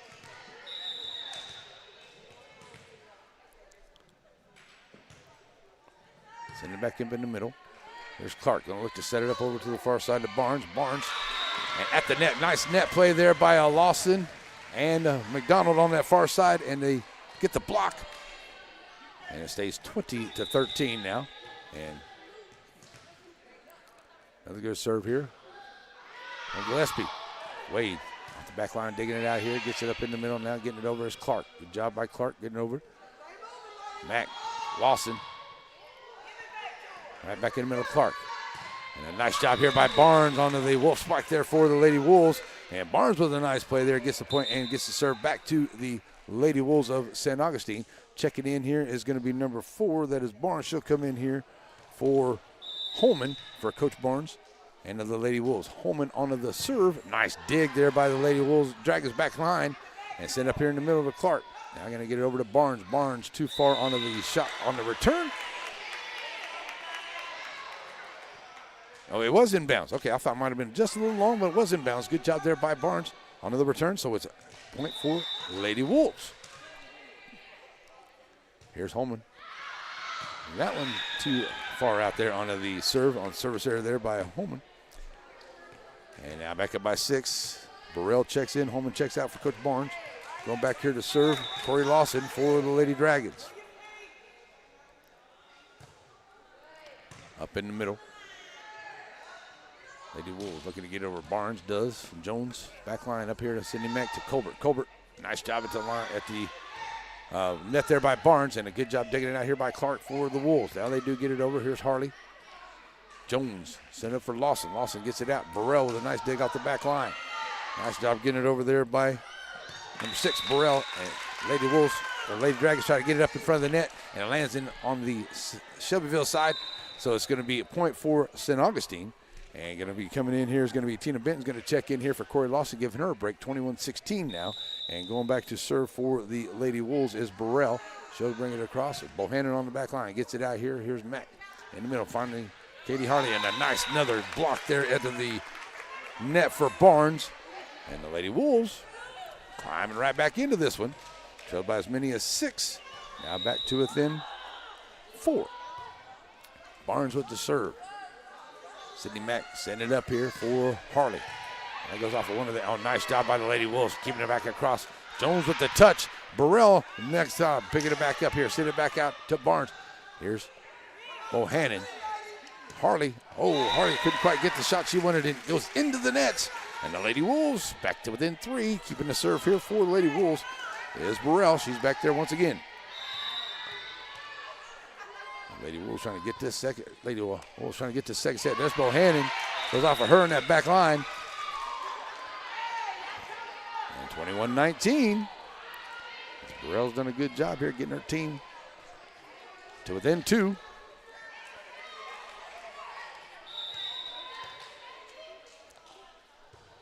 Send it back up in the middle. There's Clark going to look to set it up over to the far side to Barnes. Barnes, and at the net, nice net play there by Lawson and McDonald on that far side, and they get the block. And it stays 20-13 now. And another good serve here. And Gillespie. Wade off the back line, digging it out here. Gets it up in the middle now. Getting it over is Clark. Good job by Clark getting over. Mack. Lawson. Right back in the middle, Clark. And a nice job here by Barnes onto the Wolf spike there for the Lady Wolves. And Barnes with a nice play there. Gets the point and gets the serve back to the Lady Wolves of St. Augustine. Checking in here is going to be number 4. That is Barnes. She'll come in here for Holman for Coach Barnes and the Lady Wolves. Holman onto the serve. Nice dig there by the Lady Wolves. Dragons back line and send up here in the middle to Clark. Now going to get it over to Barnes. Barnes too far onto the shot on the return. Oh, it was inbounds. Okay, I thought it might have been just a little long, but it was inbounds. Good job there by Barnes onto the return. So it's a point for Lady Wolves. Here's Holman. That one too far out there onto the serve, on service area there by Holman. And now back up by 6. Burrell checks in. Holman checks out for Coach Barnes. Going back here to serve Corey Lawson for the Lady Dragons. Up in the middle. Lady Wolves looking to get over. Barnes does. From Jones back line up here to Sidney Mack to Colbert. Colbert, nice job at the line at the net there by Barnes, and a good job digging it out here by Clark for the Wolves. Now they do get it over. Here's Harley. Jones sent up for Lawson. Lawson gets it out. Burrell with a nice dig off the back line. Nice job getting it over there by number 6, Burrell. And Lady Wolves, or Lady Dragons try to get it up in front of the net, and it lands in on the Shelbyville side. So it's going to be a point for St. Augustine. And going to be coming in here is going to be Tina Benton's going to check in here for Corey Lawson, giving her a break, 21-16 now. And going back to serve for the Lady Wolves is Burrell. She'll bring it across. Bohannon on the back line. Gets it out here. Here's Mack in the middle. Finally, Katie Harley, and a nice another block there into the net for Barnes. And the Lady Wolves climbing right back into this one. Trailed by as many as 6. Now back to within 4. Barnes with the serve. Sidney Mack sending it up here for Harley. That goes off of one of the, nice job by the Lady Wolves, keeping it back across. Jones with the touch, Burrell next up, picking it back up here, send it back out to Barnes. Here's Bohannon. Harley couldn't quite get the shot she wanted. It goes into the nets. And the Lady Wolves back to within 3, keeping the serve here for the Lady Wolves is Burrell. She's back there once again. Lady Wolves trying to get this second. Lady Wolves trying to get this second set. There's Bohannon. Goes off of her in that back line. And 21-19. Burrell's done a good job here getting her team to within 2.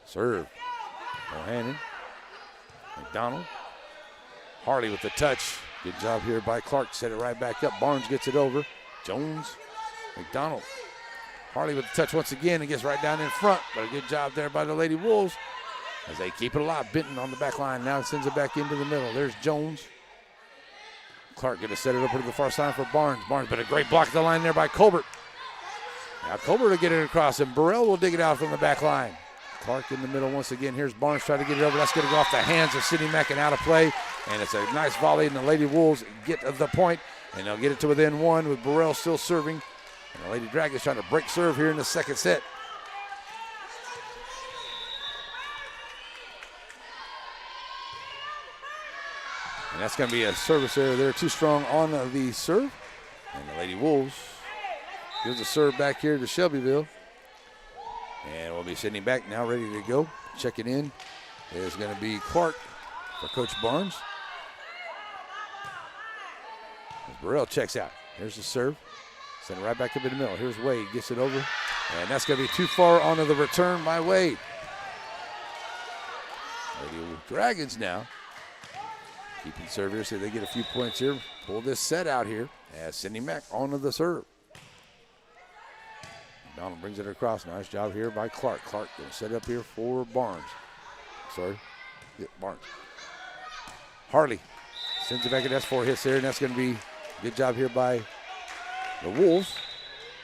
Serve. Bohannon. McDonald. Harley with the touch. Good job here by Clark. Set it right back up. Barnes gets it over. Jones. McDonald. Harley with the touch once again and gets right down in front. But a good job there by the Lady Wolves as they keep it alive. Benton on the back line. Now sends it back into the middle. There's Jones. Clark going to set it up to the far side for Barnes. Barnes, but a great block at the line there by Colbert. Now Colbert will get it across, and Burrell will dig it out from the back line. Clark in the middle once again. Here's Barnes trying to get it over. That's going to go off the hands of Sidney Mack and out of play. And it's a nice volley, and the Lady Wolves get the point, and they'll get it to within 1 with Burrell still serving. And the Lady Dragons trying to break serve here in the second set. And that's going to be a service error there. Too strong on the serve. And the Lady Wolves gives the serve back here to Shelbyville. And we'll be sitting back now, ready to go. Checking in is going to be Clark for Coach Barnes. As Burrell checks out. Here's the serve. Send it right back up in the middle. Here's Wade. Gets it over. And that's going to be too far onto the return by Wade. Lady Dragons now keeping serve here so they get a few points here. Pull this set out here as Sidney Mack onto the serve. Donald brings it across. Nice job here by Clark. Clark going to set up here for Barnes. Barnes. Harley sends it back, and that's 4 hits there, and that's going to be a good job here by the Wolves.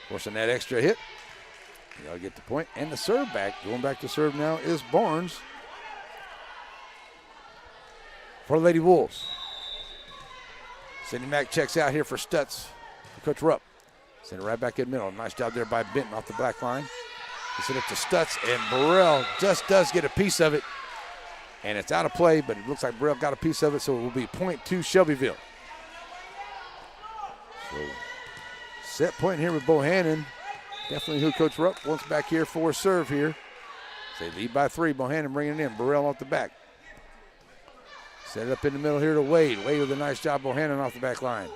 Forcing that extra hit. They'll get the point. And the serve back. Going back to serve now is Barnes for Lady Wolves. Sidney Mack checks out here for Stutz. For Coach Rupp. Send it right back in the middle. Nice job there by Benton off the black line. They send it to Stutz, and Burrell just does get a piece of it. And it's out of play, but it looks like Burrell got a piece of it, so it will be point to Shelbyville. So, set point here with Bohannon. Definitely who Coach Rupp wants back here for serve here. They lead by 3. Bohannon bringing it in. Burrell off the back. Set it up in the middle here to Wade. Wade with a nice job. Bohannon off the back line.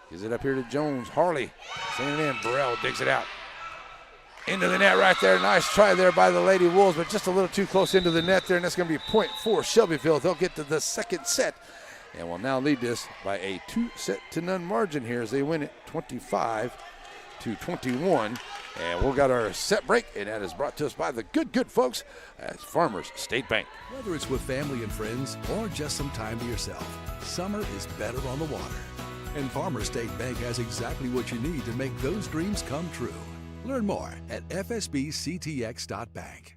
Gives it up here to Jones. Harley sending it in. Burrell digs it out. Into the net right there. Nice try there by the Lady Wolves, but just a little too close into the net there, and that's going to be a point for Shelbyville. They'll get to the second set and will now lead this by a 2-0 margin here as they win it 25-21. And we've got our set break, and that is brought to us by the good folks at Farmers State Bank. Whether it's with family and friends or just some time to yourself, summer is better on the water. And Farmers State Bank has exactly what you need to make those dreams come true. Learn more at fsbctx.bank.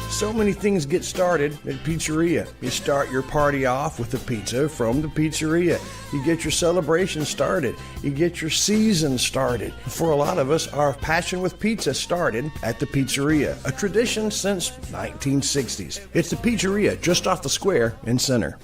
So many things get started at Pizzeria. You start your party off with a pizza from the pizzeria. You get your celebration started. You get your season started. For a lot of us, our passion with pizza started at the Pizzeria, a tradition since 1960s. It's the Pizzeria just off the square in Center.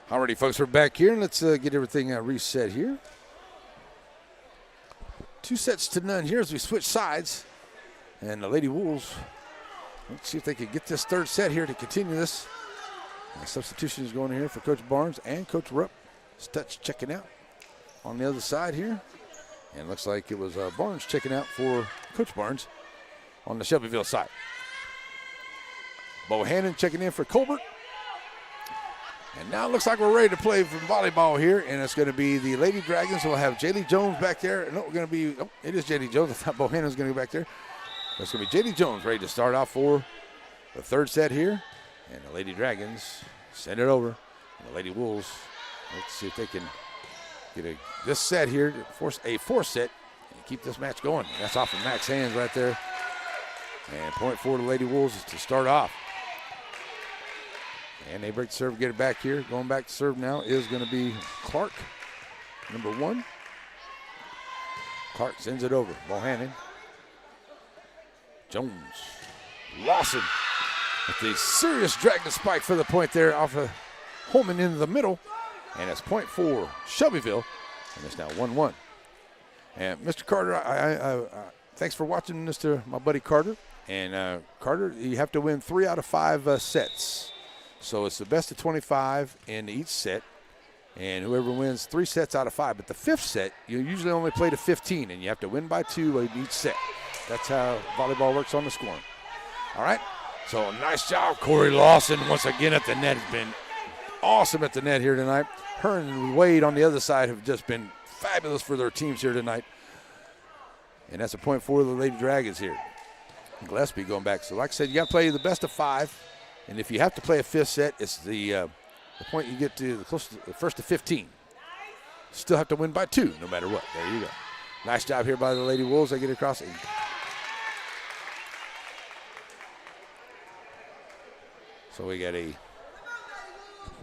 Alrighty, folks, we're back here, and let's get everything reset here. 2-0 here as we switch sides. And the Lady Wolves, let's see if they can get this third set here to continue this. Substitution is going in here for Coach Barnes and Coach Rupp. Stutz checking out. on the other side here. And looks like it was Barnes checking out for Coach Barnes on the Shelbyville side. Bohannon checking in for Colbert. And now it looks like we're ready to play from volleyball here, and it's going to be the Lady Dragons. We'll have Jaylee Jones back there. No, we're going to be, it is Jaylee Jones. I thought Bohannon was going to go back there. But it's going to be Jaylee Jones ready to start off for the third set here. And the Lady Dragons send it over. And the Lady Wolves, let's see if they can get this set here, force a fourth set, and keep this match going. That's off of Mac's hands right there. And point for the Lady Wolves to start off. And they break the serve, get it back here. Going back to serve now is going to be Clark, number 1. Clark sends it over. Bohannon. Jones. Lawson with the serious dragon spike for the point there off of Holman into the middle. And it's point for Shelbyville. And it's now 1-1. And Mr. Carter, I thanks for watching, my buddy Carter. And Carter, you have to win 3 out of 5 sets. So it's the best of 25 in each set, and whoever wins 3 sets out of 5. But the 5th set, you usually only play to 15, and you have to win by 2 in each set. That's how volleyball works on the scoring. All right, so nice job, Corey Lawson, once again at the net. Has been awesome at the net here tonight. Her and Wade on the other side have just been fabulous for their teams here tonight. And that's a point for the Lady Dragons here. Gillespie going back. So like I said, you got to play the best of 5. And if you have to play a 5th set, it's the point you get to the first to 15. Still have to win by 2, no matter what. There you go. Nice job here by the Lady Wolves. They get it across. So we got a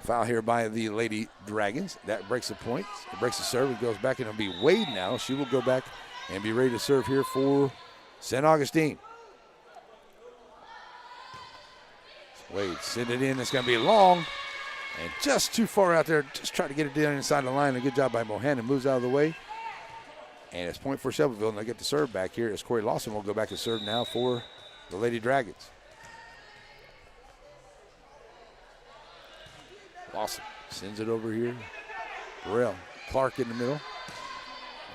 foul here by the Lady Dragons. That breaks the point. It breaks the serve. It goes back, and it'll be Wade now. She will go back and be ready to serve here for St. Augustine. Wade, send it in. It's going to be long and just too far out there. Just try to get it down inside the line. A good job by Bohannon. Moves out of the way. And it's point for Shelbyville, and they get the serve back here as Corey Lawson will go back and serve now for the Lady Dragons. Lawson sends it over here. Burrell. Clark in the middle.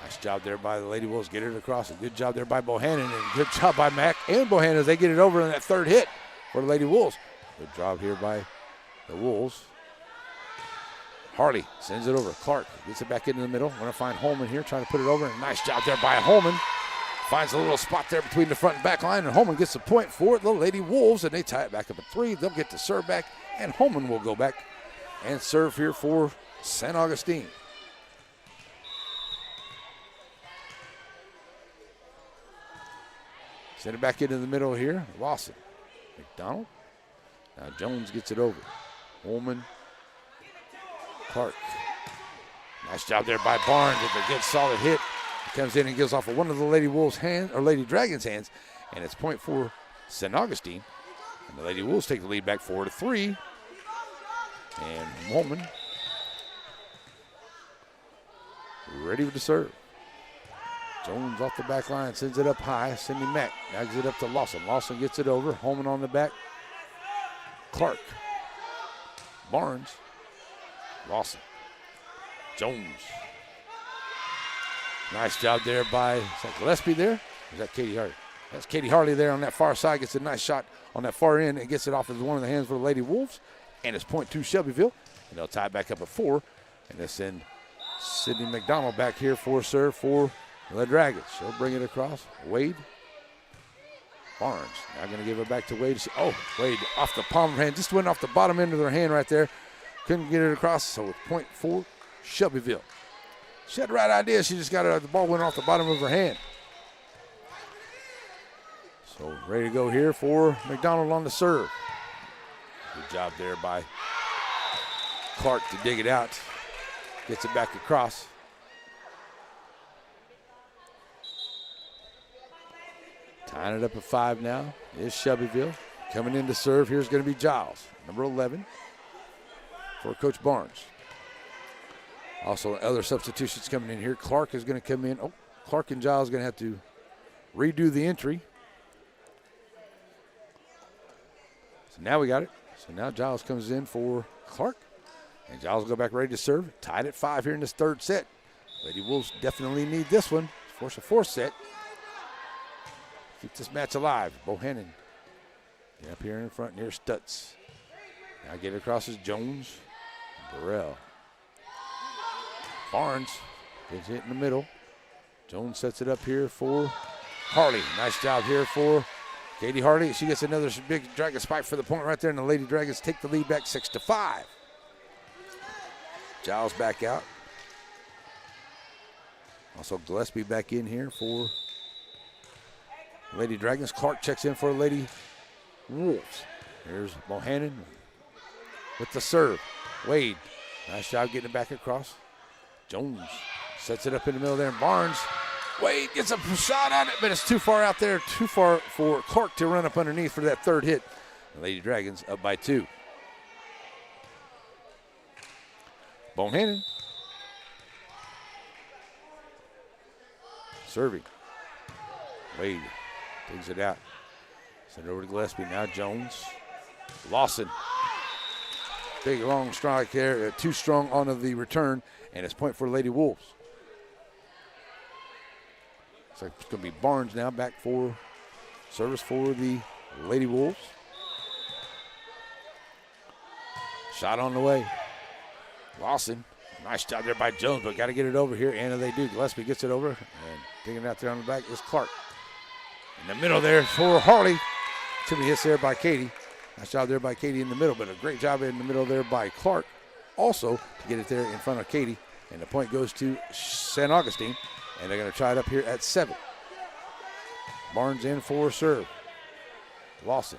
Nice job there by the Lady Wolves. Get it across. A good job there by Bohannon, and good job by Mac and Bohannon as they get it over in that third hit for the Lady Wolves. Good job here by the Wolves. Harley sends it over. Clark gets it back into the middle. Want to find Holman here, trying to put it over. And nice job there by Holman. Finds a little spot there between the front and back line, and Holman gets the point for the Lady Wolves, and they tie it back up at 3. They'll get the serve back, and Holman will go back and serve here for St. Augustine. Send it back into the middle here. Lawson. McDonald. Now Jones gets it over. Holman. Clark. Nice job there by Barnes with a good solid hit. He comes in and gives off of one of the Lady Wolves' hands, or Lady Dragons' hands, and it's point for St. Augustine. And the Lady Wolves take the lead back 4-3. And Holman ready to serve. Jones off the back line, sends it up high. Cindy Mack nags it up to Lawson. Lawson gets it over. Holman on the back. Clark. Barnes. Lawson. Jones. Nice job there by, is that Gillespie there? Or is that Katie Harley? That's Katie Harley there on that far side. Gets a nice shot on that far end and gets it off of one of the hands for the Lady Wolves. And it's point to Shelbyville. And they'll tie it back up at 4. And they'll send Sydney McDonald back here for serve for the Dragons. She'll bring it across. Wade. Barnes now going to give it back to Wade. Oh, Wade off the palm of her hand. Just went off the bottom end of her hand right there. Couldn't get it across, so it's point for Shelbyville. She had the right idea. She just got it. The ball went off the bottom of her hand. So ready to go here for McDonald on the serve. Good job there by Clark to dig it out. Gets it back across. Tying it up at 5 now is Shelbyville. Coming in to serve, here's going to be Giles, number 11, for Coach Barnes. Also, other substitutions coming in here. Clark is going to come in. Oh, Clark and Giles are going to have to redo the entry. So now we got it. So now Giles comes in for Clark. And Giles will go back ready to serve. Tied at 5 here in this third set. Lady Wolves definitely need this one. Force a fourth set. Keep this match alive. Bohannon. Get up here in front near Stutz. Now get it across as Jones. Burrell. Barnes gets hit in the middle. Jones sets it up here for Harley. Nice job here for Katie Harley. She gets another big Dragon spike for the point right there, and the Lady Dragons take the lead back 6-5. Giles back out. Also Gillespie back in here for Lady Dragons. Clark checks in for Lady Wolves. Here's Bohannon with the serve. Wade, nice job getting it back across. Jones sets it up in the middle there, and Barnes. Wade gets a shot on it, but it's too far out there, too far for Clark to run up underneath for that third hit. The Lady Dragons up by 2. Bohannon. Serving. Wade digs it out. Send it over to Gillespie. Now Jones. Lawson. Big long strike there. Too strong on the return. And it's point for Lady Wolves. So it's going to be Barnes now back for service for the Lady Wolves. Shot on the way. Lawson. Nice job there by Jones, but got to get it over here. And they do. Gillespie gets it over. And digging it out there on the back is Clark. In the middle there for Harley. Too many hits there by Katie. Nice job there by Katie in the middle, but a great job in the middle there by Clark. Also to get it there in front of Katie. And the point goes to St. Augustine. And they're going to try it up here at 7. Barnes in for serve. Lawson.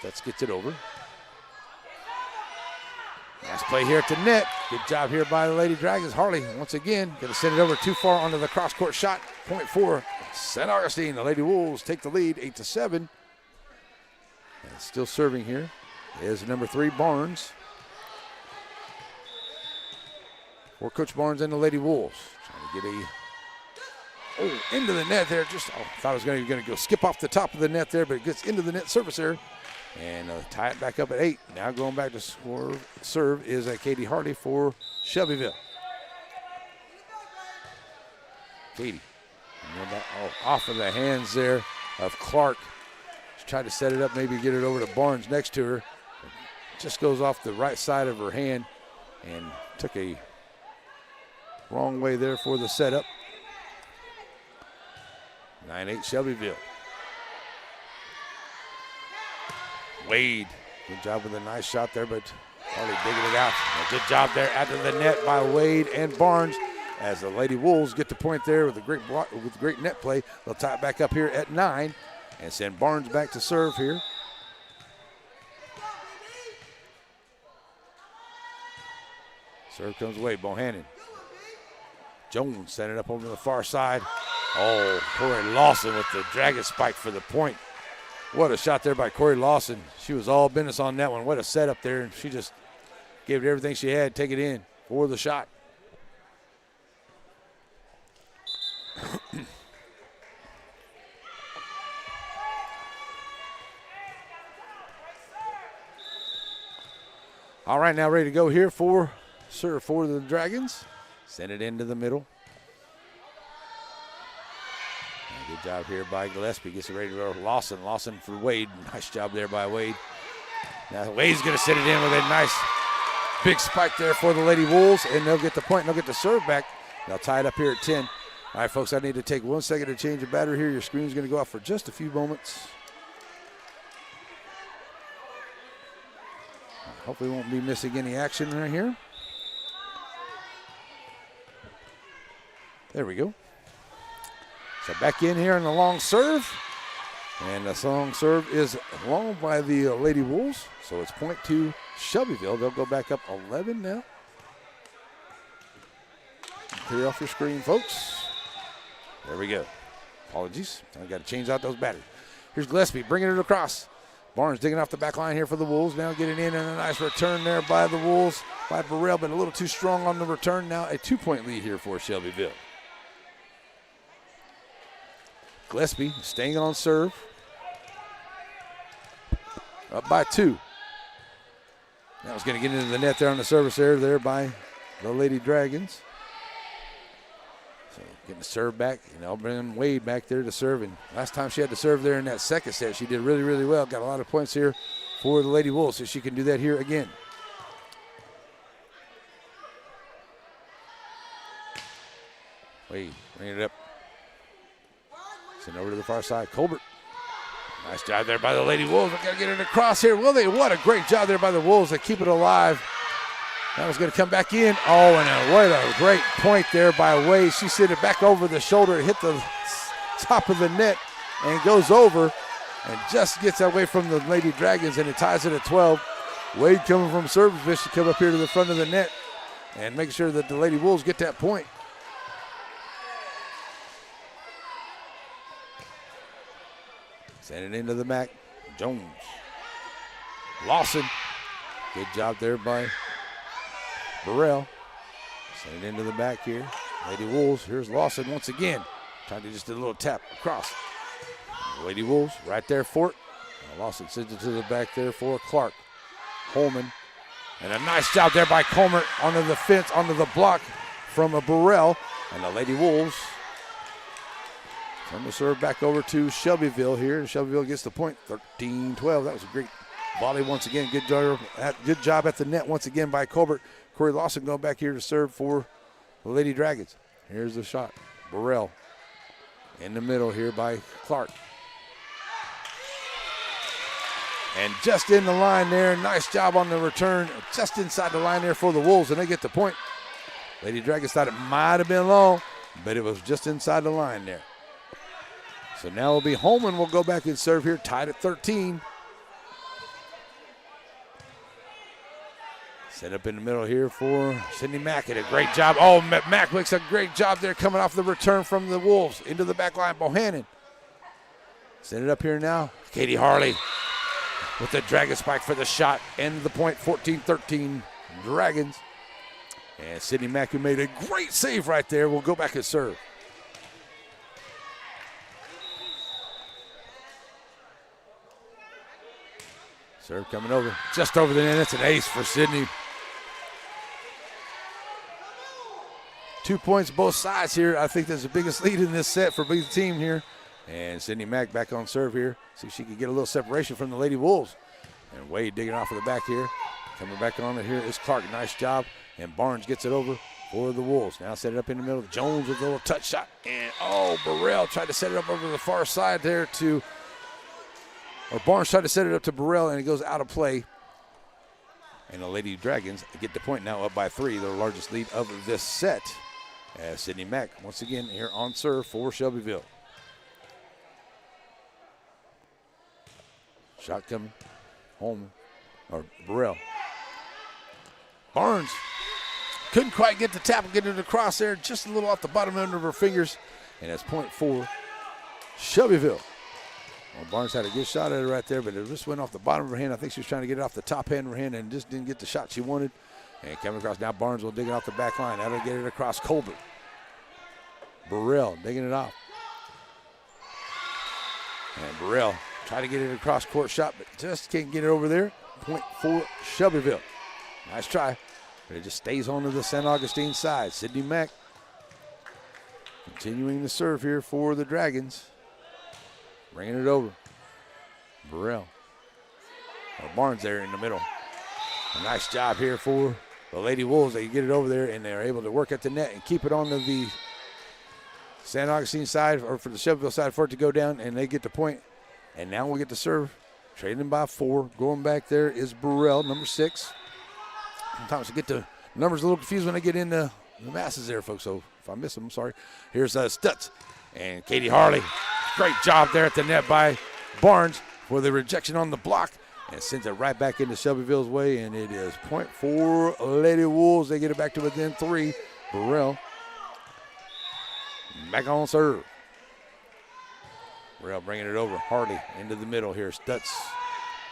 Let's get it over. Nice play here at the net. Good job here by the Lady Dragons. Harley, once again, going to send it over too far onto the cross-court shot. Point for St. Augustine. The Lady Wolves take the lead 8-7. And still serving here is number 3, Barnes. For Coach Barnes and the Lady Wolves. Trying to get into the net there. Thought it was going to go skip off the top of the net there, but it gets into the net surface there. And tie it back up at 8. Now going back to serve is Katie Hardy for Shelbyville. Katie. Off of the hands there of Clark. She's trying to set it up, maybe get it over to Barnes next to her. It just goes off the right side of her hand and took a wrong way there for the setup. 9-8 Shelbyville. Wade, good job with a nice shot there, but Harley digging it out. A good job there out of the net by Wade and Barnes as the Lady Wolves get the point there with a great block, with great net play. They'll tie it back up here at 9 and send Barnes back to serve here. Serve comes away, Bohannon. Jones sent it up over the far side. Oh, Corey Lawson with the dragon spike for the point. What a shot there by Corey Lawson. She was all business on that one. What a setup there. And she just gave it everything she had, take it in for the shot. All right, now ready to go here for serve for the Dragons. Send it into the middle. Good job here by Gillespie. Gets it ready to go. Lawson for Wade. Nice job there by Wade. Now Wade's going to sit it in with a nice big spike there for the Lady Wolves, and they'll get the point and they'll get the serve back. They'll tie it up here at 10. All right, folks, I need to take 1 second to change the battery here. Your screen's going to go off for just a few moments. Hopefully we won't be missing any action right here. There we go. So back in here on the long serve. And the long serve is long by the Lady Wolves. So it's point to Shelbyville. They'll go back up 11 now. Clear off your screen, folks. There we go. Apologies. I got to change out those batteries. Here's Gillespie bringing it across. Barnes digging off the back line here for the Wolves. Now getting in and a nice return there by the Wolves. By Burrell, but a little too strong on the return. Now a 2-point lead here for Shelbyville. Gillespie staying on serve. Up by 2. That was going to get into the net there on the service there by the Lady Dragons. getting the serve back. Bringing Wade back there to serve. And last time she had to serve there in that second set, she did really, really well. Got a lot of points here for the Lady Wolves, so she can do that here again. Wade, bringing it up. Send over to the far side. Colbert. Nice job there by the Lady Wolves. We're going to get it across here, will they? What a great job there by the Wolves. They keep it alive. That was going to come back in. Oh, and what a great point there by Wade. She sent it back over the shoulder, hit the top of the net, and goes over and just gets away from the Lady Dragons, and it ties it at 12. Wade coming from Shelbyville should come up here to the front of the net and make sure that the Lady Wolves get that point. Send it into the MAC. Jones. Lawson. Good job there by Burrell. Send it into the back here. Lady Wolves. Here's Lawson once again. Trying to just do a little tap across. Lady Wolves right there for it. Lawson sends it to the back there for Clark. Holman. And a nice job there by Comer onto the fence, onto the block from a Burrell. And the Lady Wolves turn the serve back over to Shelbyville here. And Shelbyville gets the point, 13-12. That was a great volley once again. Good job at the net once again by Colbert. Corey Lawson going back here to serve for the Lady Dragons. Here's the shot. Burrell in the middle here by Clark. And just in the line there. Nice job on the return. Just inside the line there for the Wolves, and they get the point. Lady Dragons thought it might have been long, but it was just inside the line there. So now it'll be Holman will go back and serve here, tied at 13. Set up in the middle here for Sydney Mack. And a great job. Oh, Mack makes a great job there coming off the return from the Wolves into the back line. Bohannon. Send it up here now. Katie Harley with the Dragon spike for the shot. End of the point, 14-13 Dragons. And Sydney Mack, who made a great save right there, will go back and serve. Serve coming over, just over the net. That's an ace for Sydney. 2 points both sides here. I think that's the biggest lead in this set for both team here. And Sydney Mack back on serve here. See if she can get a little separation from the Lady Wolves. And Wade digging off of the back here. Coming back on it here is Clark. Nice job. And Barnes gets it over for the Wolves. Now set it up in the middle. Jones with a little touch shot. And Burrell tried to set it up over the far side there to, or Barnes tried to set it up to Burrell, and it goes out of play. And the Lady Dragons get the point now up by 3, their largest lead of this set. As Sydney Mack once again here on serve for Shelbyville. Shot coming. Home. Or Burrell. Barnes couldn't quite get the tap and get it across there. Just a little off the bottom end of her fingers. And that's point for Shelbyville. Well, Barnes had a good shot at it right there, but it just went off the bottom of her hand. I think she was trying to get it off the top hand of her hand and just didn't get the shot she wanted. And coming across now, Barnes will dig it off the back line. That'll get it across Colbert. Burrell digging it off. And Burrell trying to get it across court shot, but just can't get it over there. Point for Shelbyville. Nice try, but it just stays onto the St. Augustine side. Sydney Mack continuing to serve here for the Dragons. Bringing it over. Burrell. Barnes there in the middle. A nice job here for the Lady Wolves. They get it over there, and they're able to work at the net and keep it onto the St. Augustine side, or for the Shelbyville side, for it to go down, and they get the point. And now we'll get to serve. Trading by 4. Going back there is Burrell, number 6. Sometimes I get the numbers a little confused when I get into the masses there, folks. So if I miss them, I'm sorry. Here's Stutz and Katie Harley. Great job there at the net by Barnes for the rejection on the block. And sends it right back into Shelbyville's way, and it is point for Lady Wolves. They get it back to within 3. Burrell back on serve. Burrell bringing it over. Hardy into the middle here. Stutz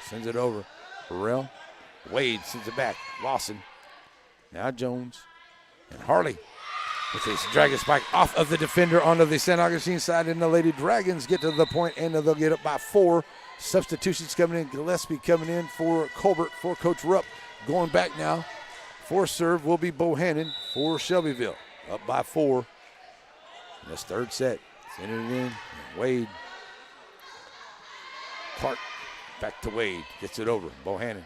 sends it over. Burrell. Wade sends it back. Lawson. Now Jones. And Harley with his Dragon spike off of the defender onto the St. Augustine side, and the Lady Dragons get to the point, and they'll get up by 4. Substitutions coming in. Gillespie coming in for Colbert, for Coach Rupp. Going back now for serve will be Bohannon for Shelbyville. Up by 4. in this third set. Send it in. Wade. Clark back to Wade. Gets it over. Bohannon.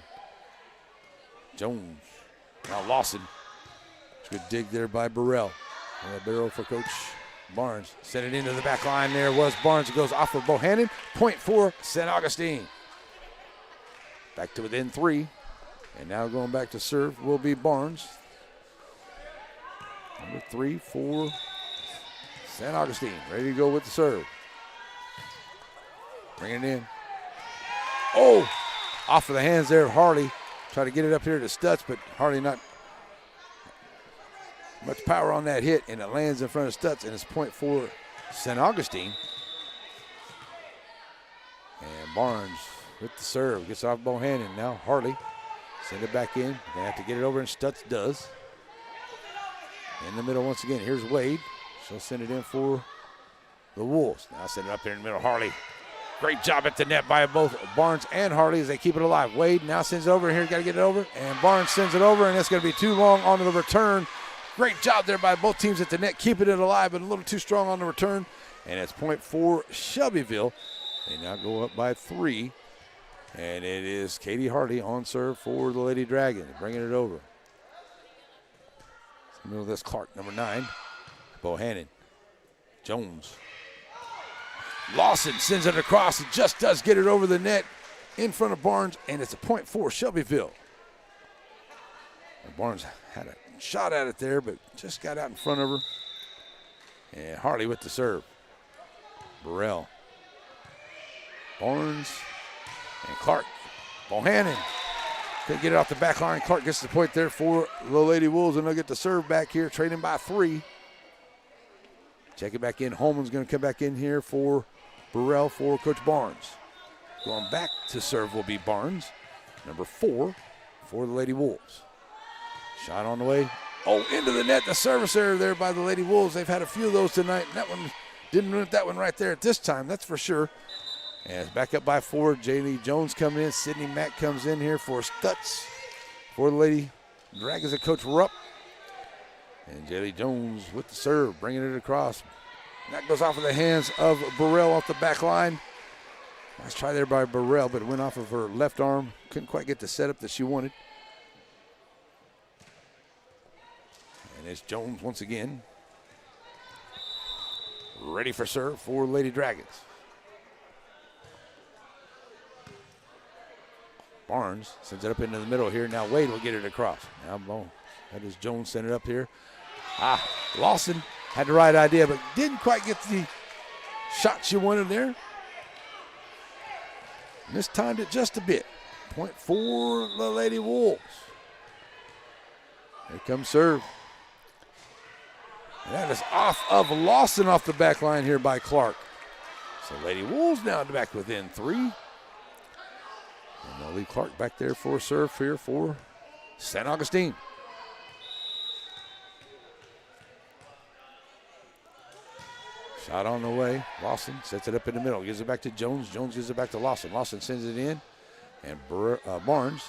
Jones. Now Lawson. Good dig there by Burrell. A barrel for Coach Barnes. Sent it into the back line. There was Barnes. It goes off of Bohannon. Point for St. Augustine. Back to within 3. And now going back to serve will be Barnes. Number 3 for St. Augustine. Ready to go with the serve. Bring it in. Oh! Off of the hands there of Harley. Try to get it up here to Stutz, but Harley not much power on that hit, and it lands in front of Stutz, and it's point for St. Augustine. And Barnes with the serve. Gets off Bohannon. Now Harley. Send it back in. They have to get it over, and Stutz does. In the middle once again. Here's Wade. She'll send it in for the Wolves. Now send it up there in the middle. Harley. Great job at the net by both Barnes and Harley as they keep it alive. Wade now sends it over. Here, got to get it over. And Barnes sends it over, and it's going to be too long on the return. Great job there by both teams at the net, keeping it alive, but a little too strong on the return. And it's point for Shelbyville. They now go up by 3. And it is Katie Hardy on serve for the Lady Dragons, bringing it over. In the middle of this, Clark, number 9. Bohannon. Jones. Lawson sends it across. It just does get it over the net in front of Barnes, and it's a point for Shelbyville. And Barnes had a shot at it there, but just got out in front of her. And Harley with the serve. Burrell. Barnes. And Clark. Bohannon. Couldn't get it off the back line. Clark gets the point there for the Lady Wolves, and they'll get the serve back here, trading by 3. Check it back in. Holman's going to come back in here for Burrell for Coach Barnes. Going back to serve will be Barnes, number 4 for the Lady Wolves. Shot on the way. Oh, into the net. The service error there by the Lady Wolves. They've had a few of those tonight. And that one didn't win that one right there at this time, that's for sure. And it's back up by 4. Jaylee Jones coming in. Sydney Mack comes in here for Stutz for the Lady Dragons and Coach Rupp. And Jaylee Jones with the serve, bringing it across. And that goes off of the hands of Burrell off the back line. Nice try there by Burrell, but it went off of her left arm. Couldn't quite get the setup that she wanted. And it's Jones once again. Ready for serve for Lady Dragons. Barnes sends it up into the middle here. Now Wade will get it across. Now that is Jones send it up here. Lawson had the right idea, but didn't quite get the shot she wanted there. Mistimed it just a bit. Point for the Lady Wolves. Here comes serve. And that is off of Lawson off the back line here by Clark. So Lady Wolves now back within 3. And they'll leave Clark back there for a serve here for St. Augustine. Shot on the way. Lawson sets it up in the middle. Gives it back to Jones. Jones gives it back to Lawson. Lawson sends it in. And Barnes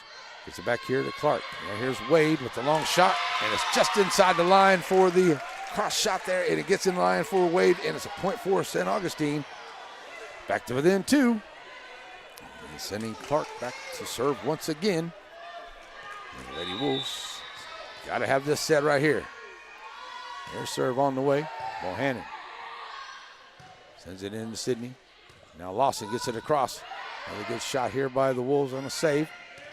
gets it back here to Clark. Now here's Wade with the long shot. And it's just inside the line for the cross shot there. And it gets in line for Wade. And it's a point for St. Augustine. Back to within 2. And sending Clark back to serve once again. And the Lady Wolves got to have this set right here. Their serve on the way. Bohannon sends it in to Sydney. Now Lawson gets it across. Another good shot here by the Wolves on a save.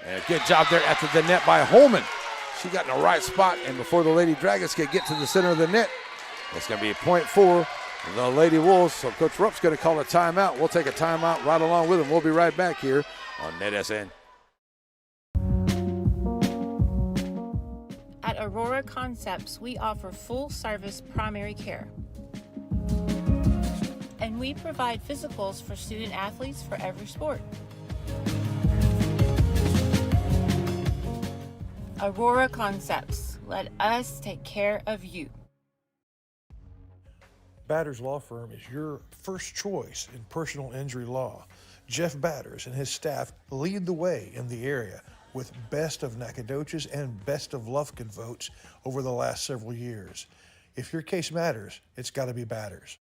And a good job there after the net by Holman. She got in the right spot, and before the Lady Dragons can get to the center of the net, it's going to be a point for the Lady Wolves. So Coach Rupp's going to call a timeout. We'll take a timeout right along with him. We'll be right back here on NETSN. At Aurora Concepts, we offer full-service primary care. And we provide physicals for student athletes for every sport. Aurora Concepts. Let us take care of you. Batters Law Firm is your first choice in personal injury law. Jeff Batters and his staff lead the way in the area with Best of Nacogdoches and Best of Lufkin votes over the last several years. If your case matters, it's got to be Batters.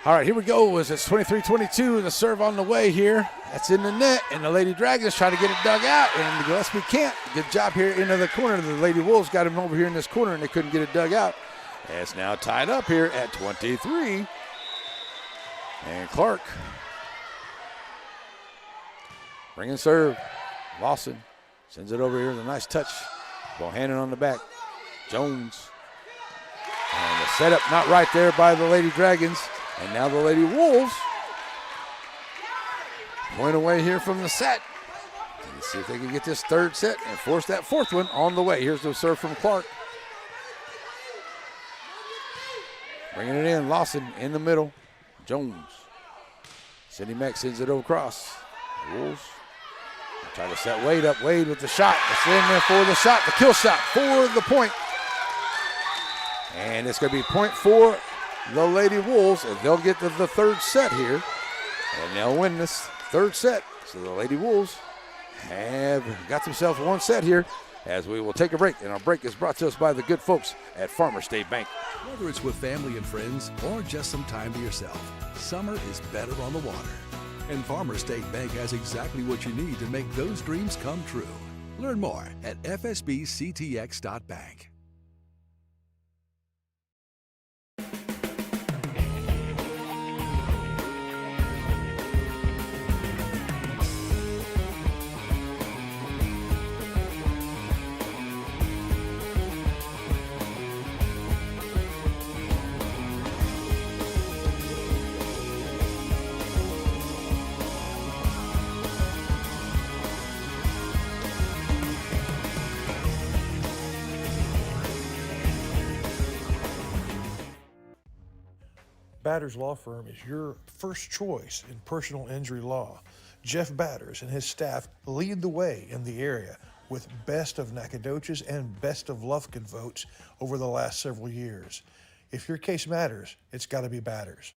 All right, here we go. It's 23-22, and the serve on the way here. That's in the net, and the Lady Dragons try to get it dug out, and Gillespie can't. Good job here into the corner. The Lady Wolves got him over here in this corner, and they couldn't get it dug out. And it's now tied up here at 23. And Clark bringing serve. Lawson sends it over here with a nice touch. Bohannon on the back. Jones. And the setup not right there by the Lady Dragons. And now the Lady Wolves point away here from the set. Let's see if they can get this third set and force that fourth one on the way. Here's the serve from Clark. Bringing it in, Lawson in the middle. Jones. Cindy Mack sends it over across. Wolves try to set Wade up. Wade with the shot. It's in there for the shot, the kill shot for the point. And it's going to be point for the Lady Wolves, and they'll get to the third set here, and they'll win this third set. So the Lady Wolves have got themselves one set here, as we will take a break, and our break is brought to us by the good folks at Farmer State Bank. Whether it's with family and friends or just some time to yourself, summer is better on the water. And Farmer State Bank has exactly what you need to make those dreams come true. Learn more at fsbctx.bank. Batters Law Firm is your first choice in personal injury law. Jeff Batters and his staff lead the way in the area with best of Nacogdoches and best of Lufkin votes over the last several years. If your case matters, it's got to be Batters.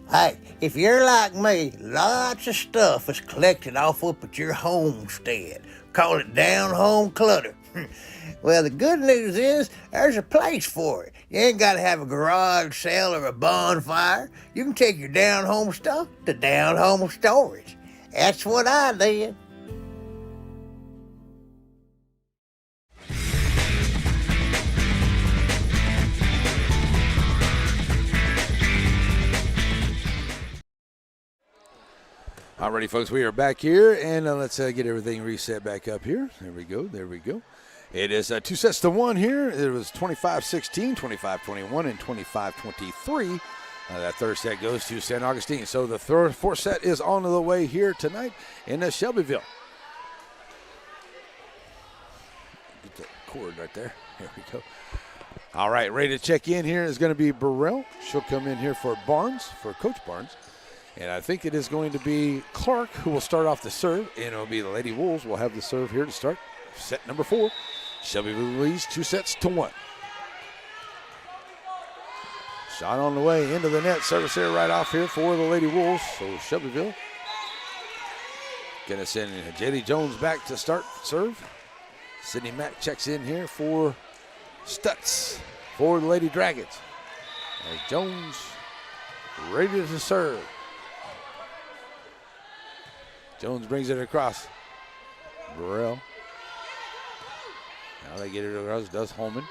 Hey, if you're like me, lots of stuff is collected off up at your homestead. Call it down home clutter. Well, the good news is there's a place for it. You ain't got to have a garage sale or a bonfire. You can take your down home stuff to down home storage. That's what I did. Alrighty, folks, we are back here, and let's get everything reset back up here. There we go, there we go. It is 2-1 here. It was 25-16, 25-21, and 25-23. That third set goes to St. Augustine. So the fourth set is on the way here tonight in Shelbyville. Get that cord right there. There we go. All right, ready to check in here is going to be Burrell. She'll come in here for Barnes, for Coach Barnes. And I think it is going to be Clark who will start off the serve, and it'll be the Lady Wolves will have the serve here to start set number 4. Shelbyville leads 2-1. Shot on the way into the net, service here right off here for the Lady Wolves. So Shelbyville gonna send J.D. Jones back to start serve. Sydney Mack checks in here for Stutz for the Lady Dragons. As Jones ready to serve. Jones brings it across. Burrell. Now they get it across, does Holman.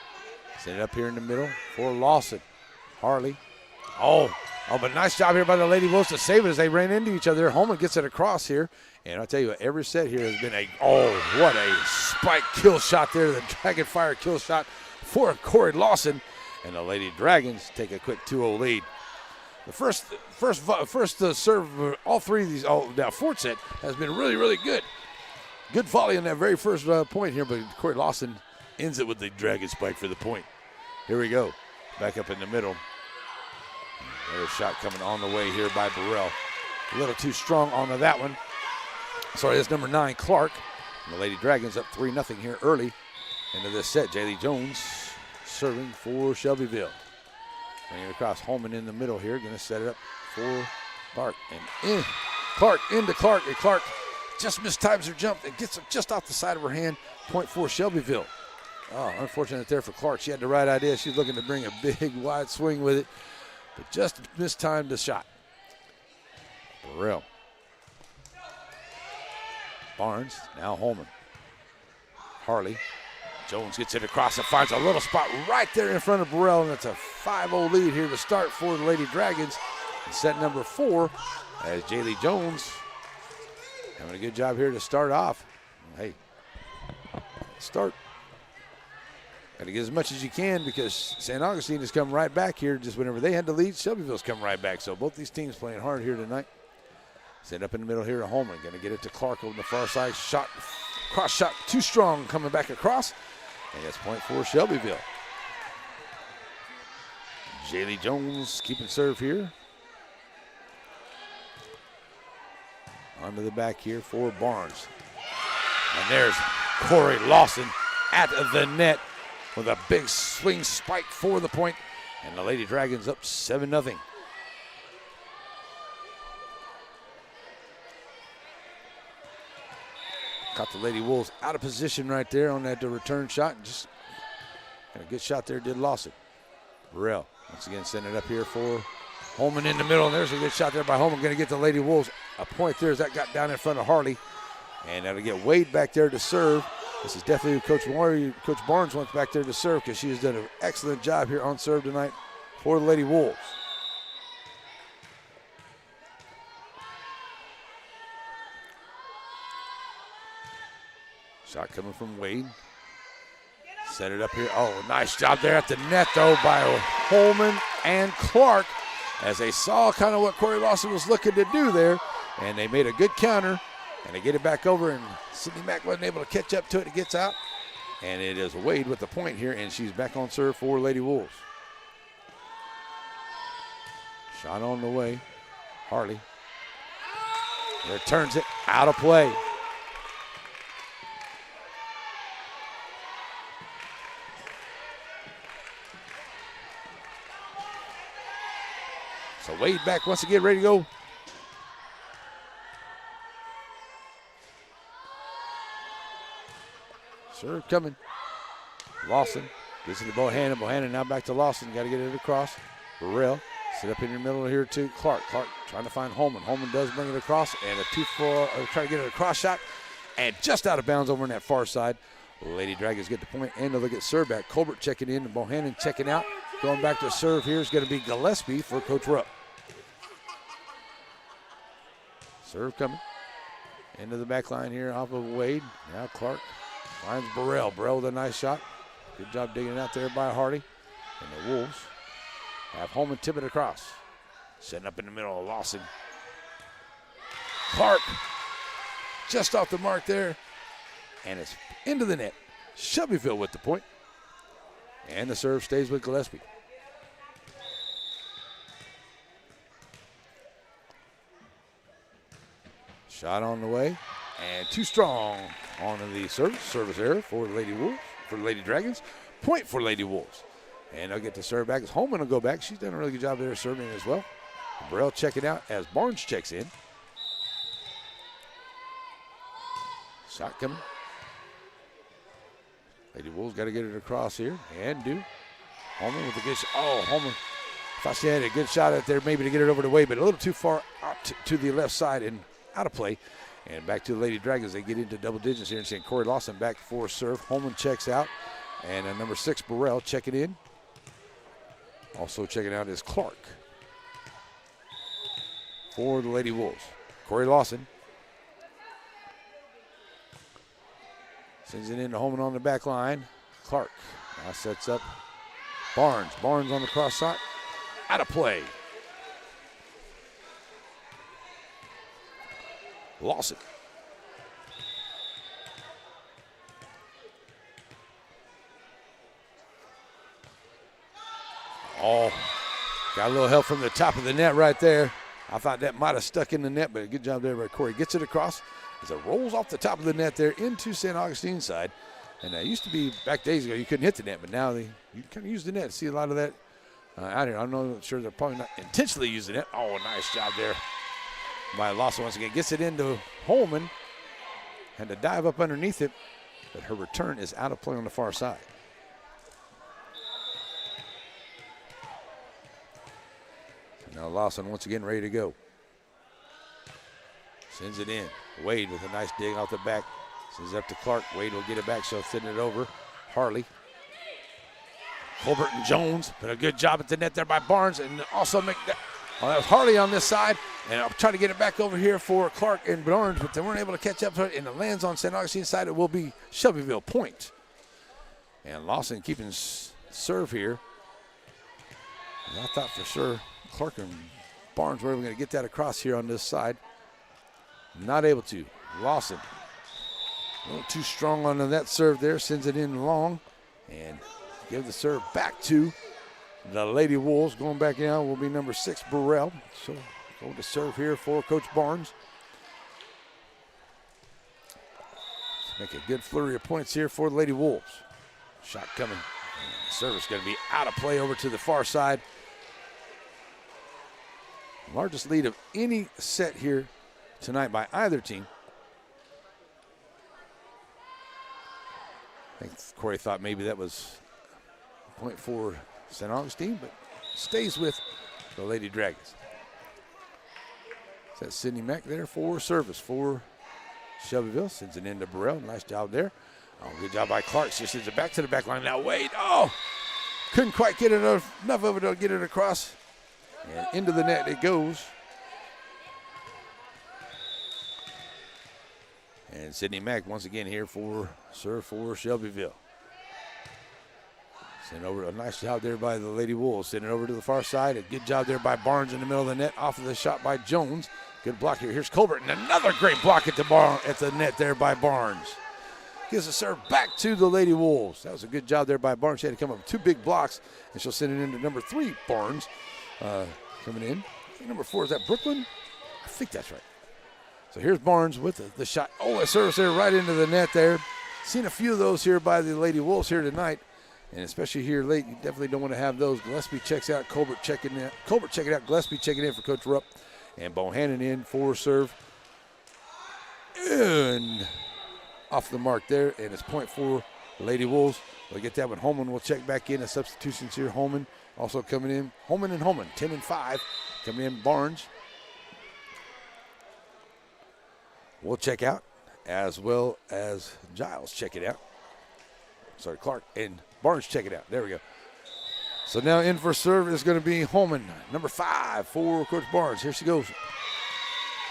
Send it up here in the middle for Lawson. Harley. Oh, but nice job here by the Lady Wolves to save it as they ran into each other. Holman gets it across here. And I'll tell you what, every set here has been what a spike kill shot there. The Dragon Fire kill shot for Corey Lawson. And the Lady Dragons take a quick 2-0 lead. The first serve, all three of these, now fourth set has been really, really good. Good volley on that very first point here, but Corey Lawson ends it with the Dragon Spike for the point. Here we go. Back up in the middle. Another shot coming on the way here by Burrell. A little too strong onto that one. Sorry, that's number 9, Clark. And the Lady Dragons up 3-0 here early into this set. J.D. Jones serving for Shelbyville. Bringing it across, Holman in the middle here. Going to set it up for Bart. And Clark into Clark, and Clark just mistimes her jump and gets it just off the side of her hand. Point for Shelbyville. Oh, unfortunate there for Clark. She had the right idea. She's looking to bring a big wide swing with it, but just mistimed the shot. Burrell. Barnes, now Holman. Harley. Jones gets it across and finds a little spot right there in front of Burrell, and it's a 5-0 lead here to start for the Lady Dragons. And set number 4 as Jaylee Jones having a good job here to start off. Hey, start. Got to get as much as you can because St. Augustine has come right back here. Just whenever they had the lead, Shelbyville's come right back. So both these teams playing hard here tonight. Set up in the middle here to Holman. Going to get it to Clark on the far side. Shot, cross shot, too strong, coming back across. And that's point for Shelbyville. Jaylee Jones keeping serve here. Onto the back here for Barnes. And there's Corey Lawson at the net with a big swing spike for the point. And the Lady Dragons up 7-0. Caught the Lady Wolves out of position right there on that return shot. And just a good shot there did Lawson. Burrell once again sending it up here for Holman in the middle. And there's a good shot there by Holman. Going to get the Lady Wolves a point there as that got down in front of Harley. And that'll get Wade back there to serve. This is definitely who Coach Barnes wants back there to serve because she has done an excellent job here on serve tonight for the Lady Wolves. Shot coming from Wade. Set it up here. Oh, nice job there at the net, though, by Holman and Clark as they saw kind of what Corey Lawson was looking to do there. And they made a good counter. And they get it back over, and Sydney Mack wasn't able to catch up to it. It gets out. And it is Wade with the point here, and she's back on serve for Lady Wolves. Shot on the way. Harley. Returns it out of play. So Wade back once again, ready to go. Serve coming. Lawson gets it to Bohannon. Bohannon now back to Lawson. Got to get it across. Burrell set up in the middle here to Clark. Clark trying to find Holman. Holman does bring it across, and a 2-4, trying to get it across shot, and just out of bounds over on that far side. Lady Dragons get the point, and they'll get serve back. Colbert checking in, and Bohannon checking out. Going back to serve here is going to be Gillespie for Coach Rupp. Serve coming. Into the back line here off of Wade. Now Clark finds Burrell. Burrell with a nice shot. Good job digging it out there by Hardy. And the Wolves have Holman tip it across. Setting up in the middle of Lawson. Clark just off the mark there. And it's into the net. Shelbyville with the point. And the serve stays with Gillespie. Shot on the way. And too strong on the service error for the Lady Wolves, for the Lady Dragons. Point for Lady Wolves. And they'll get the serve back. Holman will go back. She's done a really good job there serving as well. Burrell checking out as Barnes checks in. Shot coming. Lady Wolves got to get it across here. And do. Holman with a good shot. Oh, Holman thought she had a good shot out there maybe to get it over the way, but a little too far out to the left side and out of play. And back to the Lady Dragons. They get into double digits here and seeing Corey Lawson back for serve. Holman checks out. And number 6, Burrell, checking in. Also checking out is Clark for the Lady Wolves. Corey Lawson sends it into Holman on the back line. Clark now sets up Barnes. Barnes on the cross shot. Out of play. Lawson. Oh, got a little help from the top of the net right there. I thought that might have stuck in the net, but a good job there by Corey. Gets it across as it rolls off the top of the net there into St. Augustine's side. And it used to be back days ago you couldn't hit the net, but now you kind of use the net. See a lot of that out here. I'm not sure they're probably not intentionally using it. Oh, nice job there by Lawson once again. Gets it into Holman. Had to dive up underneath it, but her return is out of play on the far side. Now Lawson once again ready to go. Sends it in. Wade with a nice dig off the back. Sends it up to Clark. Wade will get it back. She'll send it over. Harley. Colbert and Jones. But a good job at the net there by Barnes. And also that was Harley on this side. And I'll try to get it back over here for Clark and Barnes, but they weren't able to catch up to it. And it lands on St. Augustine's side. It will be Shelbyville point. And Lawson keeping serve here. And I thought for sure Clark and Barnes were going to get that across here on this side. Not able to. Lawson, a little too strong on that serve there. Sends it in long. And give the serve back to the Lady Wolves. Going back now will be number 6, Burrell. So going to serve here for Coach Barnes. Let's make a good flurry of points here for the Lady Wolves. Shot coming. The service going to be out of play over to the far side. Largest lead of any set here tonight by either team. I think Corey thought maybe that was point for St. Augustine, but stays with the Lady Dragons. That's Sydney Mack there for service for Shelbyville. Sends it into Burrell. Nice job there. Oh, good job by Clark. She sends it back to the back line. Now Wade. Oh, couldn't quite get it enough of it to get it across. And into the net it goes. And Sydney Mack once again here for serve for Shelbyville. Send over a nice job there by the Lady Wolves. Send it over to the far side. A good job there by Barnes in the middle of the net. Off of the shot by Jones. Good block here. Here's Colbert, and another great block at the net there by Barnes. Gives the serve back to the Lady Wolves. That was a good job there by Barnes. She had to come up with 2 big blocks, and she'll send it into number 3, Barnes. Coming in. Number 4, is that Brooklyn? I think that's right. So here's Barnes with the shot. Oh, a service there right into the net there. Seen a few of those here by the Lady Wolves here tonight. And especially here late, you definitely don't want to have those. Gillespie checks out, Colbert checking out, Gillespie checking in for Coach Rupp. And Bohannon in for serve. And off the mark there, and it's point for the Lady Wolves. We'll get that one. Holman will check back in. A substitutions here. Holman also coming in. Holman, 10 and 5. Coming in, Barnes. We'll check out, as well as Giles check it out. Sorry, Clark and Barnes check it out. There we go. So now in for serve is going to be Holman, number 5 for Coach Barnes. Here she goes.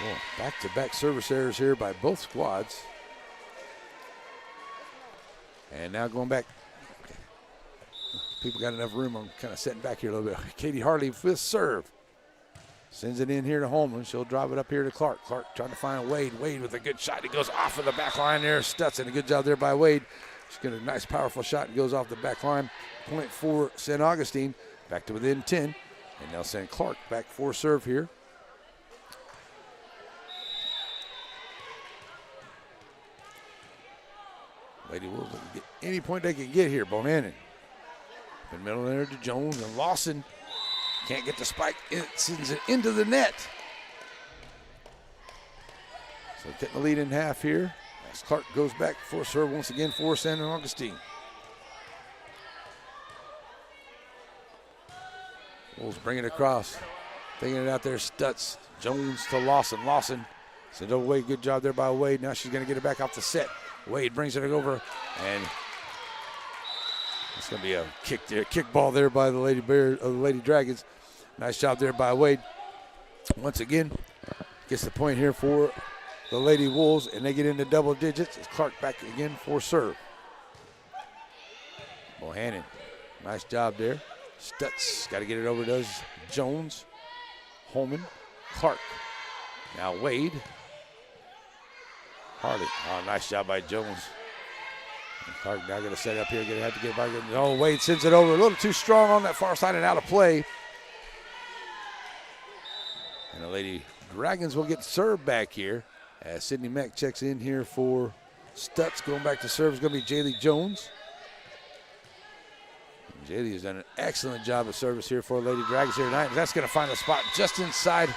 Oh, back-to-back service errors here by both squads. And now going back. People got enough room. I'm kind of setting back here a little bit. Katie Harley with serve. Sends it in here to Holman. She'll drive it up here to Clark. Clark trying to find Wade. Wade with a good shot. He goes off of the back line there. Stutson, a good job there by Wade. She's got a nice, powerful shot and goes off the back line. Point for St. Augustine. Back to within 10. And they'll send Clark back for serve here. Lady Wolves looking to get any point they can get here. Bohannon. In the middle there to Jones, and Lawson can't get the spike. It sends it into the net. So getting the lead in half here. As Clark goes back for serve once again for St. Augustine. Wolves bring it across. Taking it out there, Stutz. Jones to Lawson. Lawson sends it away. Good job there by Wade. Now she's going to get it back off the set. Wade brings it over, and it's going to be a kick there, kick ball there by the Lady Dragons. Nice job there by Wade. Once again, gets the point here for the Lady Wolves, and they get into double digits. It's Clark back again for serve. Bohannon, nice job there. Stutz got to get it over to Jones. Holman, Clark. Now Wade. Harley. Oh, nice job by Jones. And Clark now going to set up here. Going to have to get back. Oh, Wade sends it over. A little too strong on that far side and out of play. And the Lady Dragons will get served back here as Sydney Mack checks in here for Stutz. Going back to serve is going to be Jaylee Jones. Jaylee has done an excellent job of service here for Lady Dragons here tonight. That's going to find a spot just inside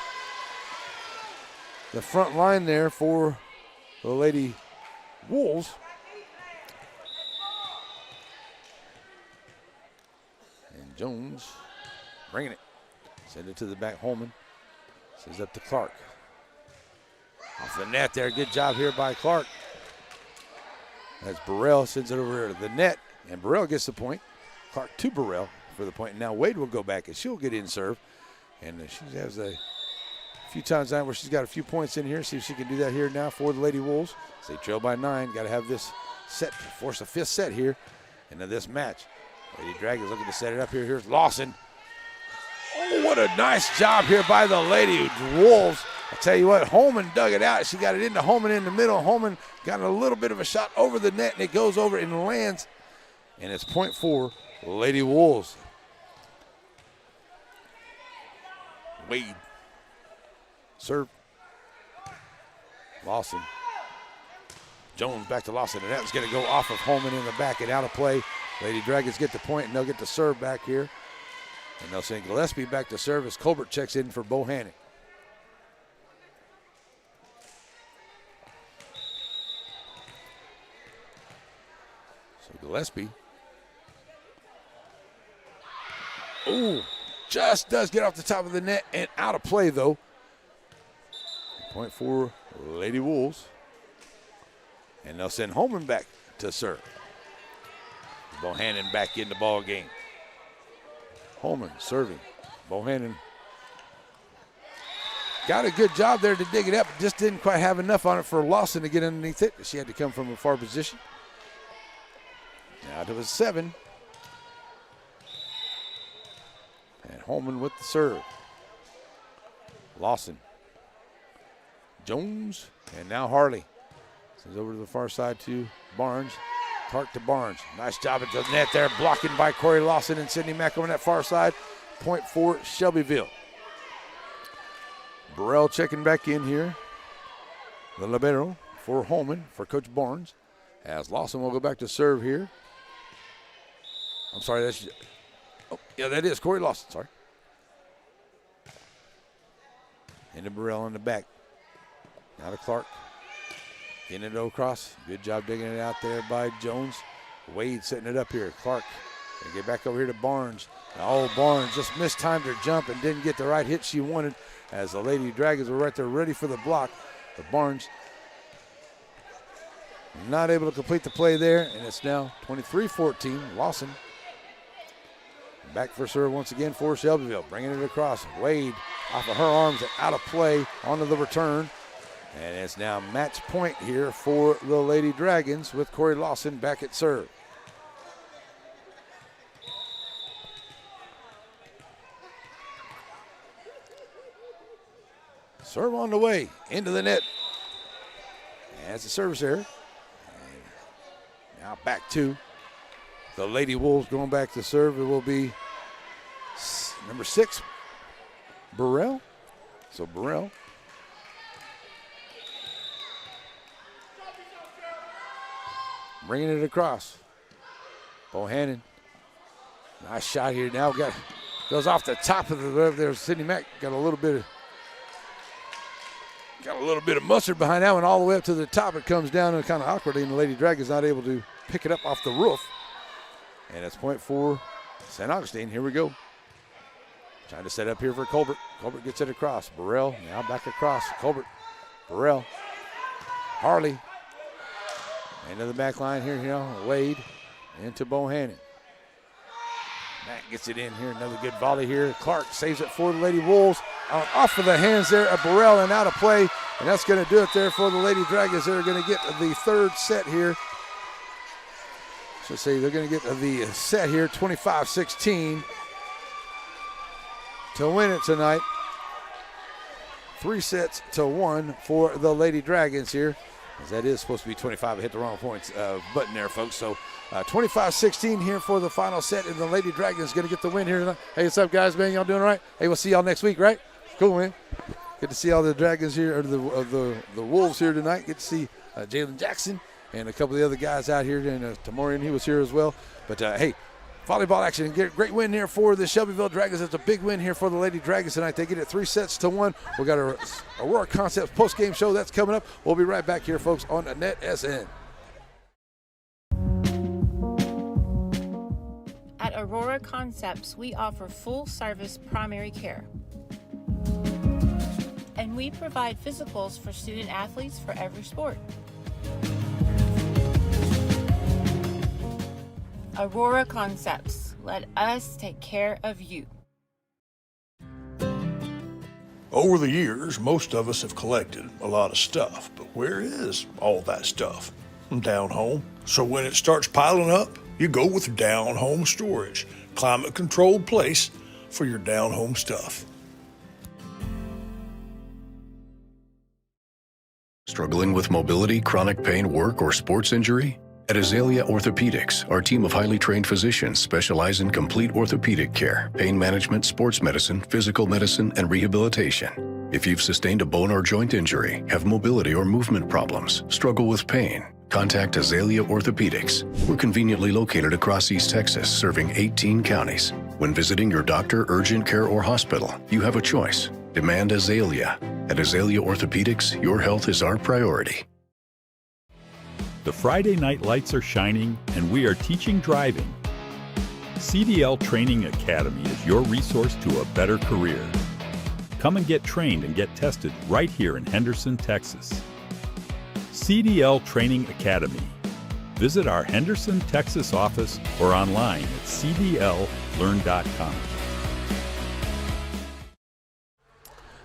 the front line there for the Lady Wolves. And Jones bringing it. Send it to the back, Holman. Sends up to Clark. Off the net there, good job here by Clark. As Burrell sends it over to the net, and Burrell gets the point. Clark to Burrell for the point. And now Wade will go back, and she'll get in serve. And she has a few times now where she's got a few points in here. See if she can do that here now for the Lady Wolves. They trail by 9. Got to have this set, force a 5th set here into this match. Lady Dragons looking to set it up here. Here's Lawson. Oh, what a nice job here by the Lady Wolves. I'll tell you what, Holman dug it out. She got it into Holman in the middle. Holman got a little bit of a shot over the net, and it goes over and lands. And it's point for Lady Wolves. Wade. Serve. Lawson. Jones back to Lawson, and that was going to go off of Holman in the back and out of play. Lady Dragons get the point, and they'll get the serve back here. And they'll send Gillespie back to serve as Colbert checks in for Bohannon. So Gillespie. Ooh, just does get off the top of the net and out of play, though. Point for Lady Wolves. And they'll send Holman back to serve. Bohannon back in the ball game. Holman serving. Bohannon got a good job there to dig it up, just didn't quite have enough on it for Lawson to get underneath it. She had to come from a far position. Now to a 7. And Holman with the serve. Lawson. Jones. And now Harley. Sends over to the far side to Barnes. Clark to Barnes. Nice job at the net there. Blocking by Corey Lawson and Sydney Mack on that far side. Point for Shelbyville. Burrell checking back in here. The libero for Holman, for Coach Barnes. As Lawson will go back to serve here. I'm sorry, that's... Oh, yeah, that is Corey Lawson, sorry. Into Burrell in the back. Now to Clark. In it across. Good job digging it out there by Jones. Wade setting it up here. Clark gonna get back over here to Barnes. Oh, Barnes just mistimed her jump and didn't get the right hit she wanted as the Lady Dragons were right there ready for the block. But Barnes not able to complete the play there, and it's now 23-14. Lawson back for serve once again for Shelbyville. Bringing it across. Wade off of her arms and out of play onto the return. And it's now match point here for the Lady Dragons with Corey Lawson back at serve. Serve on the way into the net. As the service error. And now back to the Lady Wolves going back to serve. It will be number 6, Burrell. So Burrell. Bringing it across. Bohannon. Nice shot here. Now goes off the top of the there. Sydney Mack got a little bit of mustard behind that one all the way up to the top. It comes down and kind of awkwardly, and the Lady Dragon's not able to pick it up off the roof. And it's point for St. Augustine. Here we go. Trying to set up here for Colbert. Colbert gets it across. Burrell now back across. Colbert. Burrell. Harley. Into the back line here, Wade into Bohannon. Matt gets it in here, another good volley here. Clark saves it for the Lady Wolves. Off of the hands there of Burrell and out of play. And that's going to do it there for the Lady Dragons. They're going to get the third set here. Should say they're going to get the set here, 25-16 to win it tonight. 3-1 for the Lady Dragons here. As that is supposed to be 25. I hit the wrong points button there, folks. So 25-16 here for the final set, and the Lady Dragons going to get the win here tonight. Hey, what's up, guys, man? Y'all doing all right? Hey, we'll see y'all next week, right? Cool, man. Good to see all the Dragons here, or the Wolves here tonight. Get to see Jalen Jackson and a couple of the other guys out here, and Tamorian, he was here as well. But, hey, volleyball action. Great win here for the Shelbyville Dragons. It's a big win here for the Lady Dragons tonight. They get it 3-1. We got a Aurora Concepts post-game show that's coming up. We'll be right back here, folks, on NETSN. At Aurora Concepts, we offer full-service primary care. And we provide physicals for student athletes for every sport. Aurora Concepts. Let us take care of you. Over the years, most of us have collected a lot of stuff, but where is all that stuff? Down home. So when it starts piling up, you go with Down Home Storage, climate-controlled place for your down home stuff. Struggling with mobility, chronic pain, work, or sports injury? At Azalea Orthopedics, our team of highly trained physicians specialize in complete orthopedic care, pain management, sports medicine, physical medicine, and rehabilitation. If you've sustained a bone or joint injury, have mobility or movement problems, struggle with pain, contact Azalea Orthopedics. We're conveniently located across East Texas, serving 18 counties. When visiting your doctor, urgent care, or hospital, you have a choice. Demand Azalea. At Azalea Orthopedics, your health is our priority. The Friday night lights are shining, and we are teaching driving. CDL Training Academy is your resource to a better career. Come and get trained and get tested right here in Henderson, Texas. CDL Training Academy. Visit our Henderson, Texas office or online at cdllearn.com.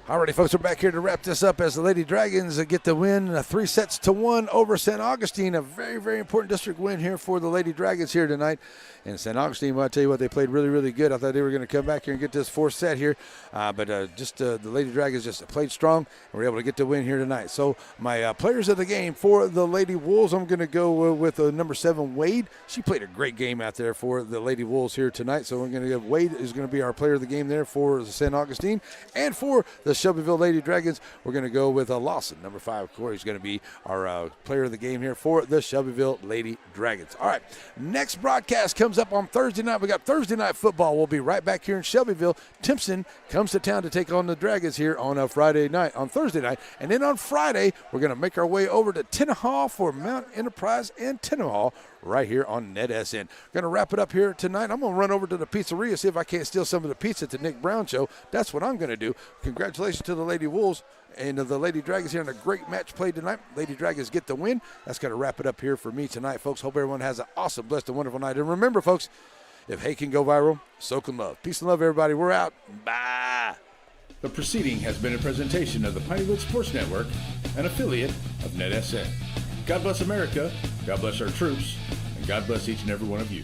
Alrighty, folks, we're back here to wrap this up as the Lady Dragons get the win 3-1 over St. Augustine. A very, very important district win here for the Lady Dragons here tonight. And St. Augustine, well, I tell you what, they played really, really good. I thought they were going to come back here and get this fourth set here. But the Lady Dragons just played strong and were able to get the win here tonight. So my players of the game for the Lady Wolves, I'm going to go with number 7, Wade. She played a great game out there for the Lady Wolves here tonight. So we're going to give Wade is going to be our player of the game there for St. Augustine. And for the Shelbyville Lady Dragons, we're going to go with Lawson. Number 5, Corey's going to be our player of the game here for the Shelbyville Lady Dragons. All right, next broadcast comes up on Thursday night. We got Thursday night football. We'll be right back here in Shelbyville. Timpson comes to town to take on the Dragons here on a Thursday night. And then on Friday, we're going to make our way over to Tenaha for Mount Enterprise and Tenaha right here on NETSN. Going to wrap it up here tonight. I'm going to run over to the pizzeria, see if I can't steal some of the pizza at the Nick Brown Show. That's what I'm going to do. Congratulations to the Lady Wolves and the Lady Dragons here in a great match played tonight. Lady Dragons get the win. That's going to wrap it up here for me tonight, folks. Hope everyone has an awesome, blessed, and wonderful night. And remember, folks, if hate can go viral, so can love. Peace and love, everybody. We're out. Bye. The proceeding has been a presentation of the Pineywood Sports Network, an affiliate of NETSN. God bless America, God bless our troops, and God bless each and every one of you.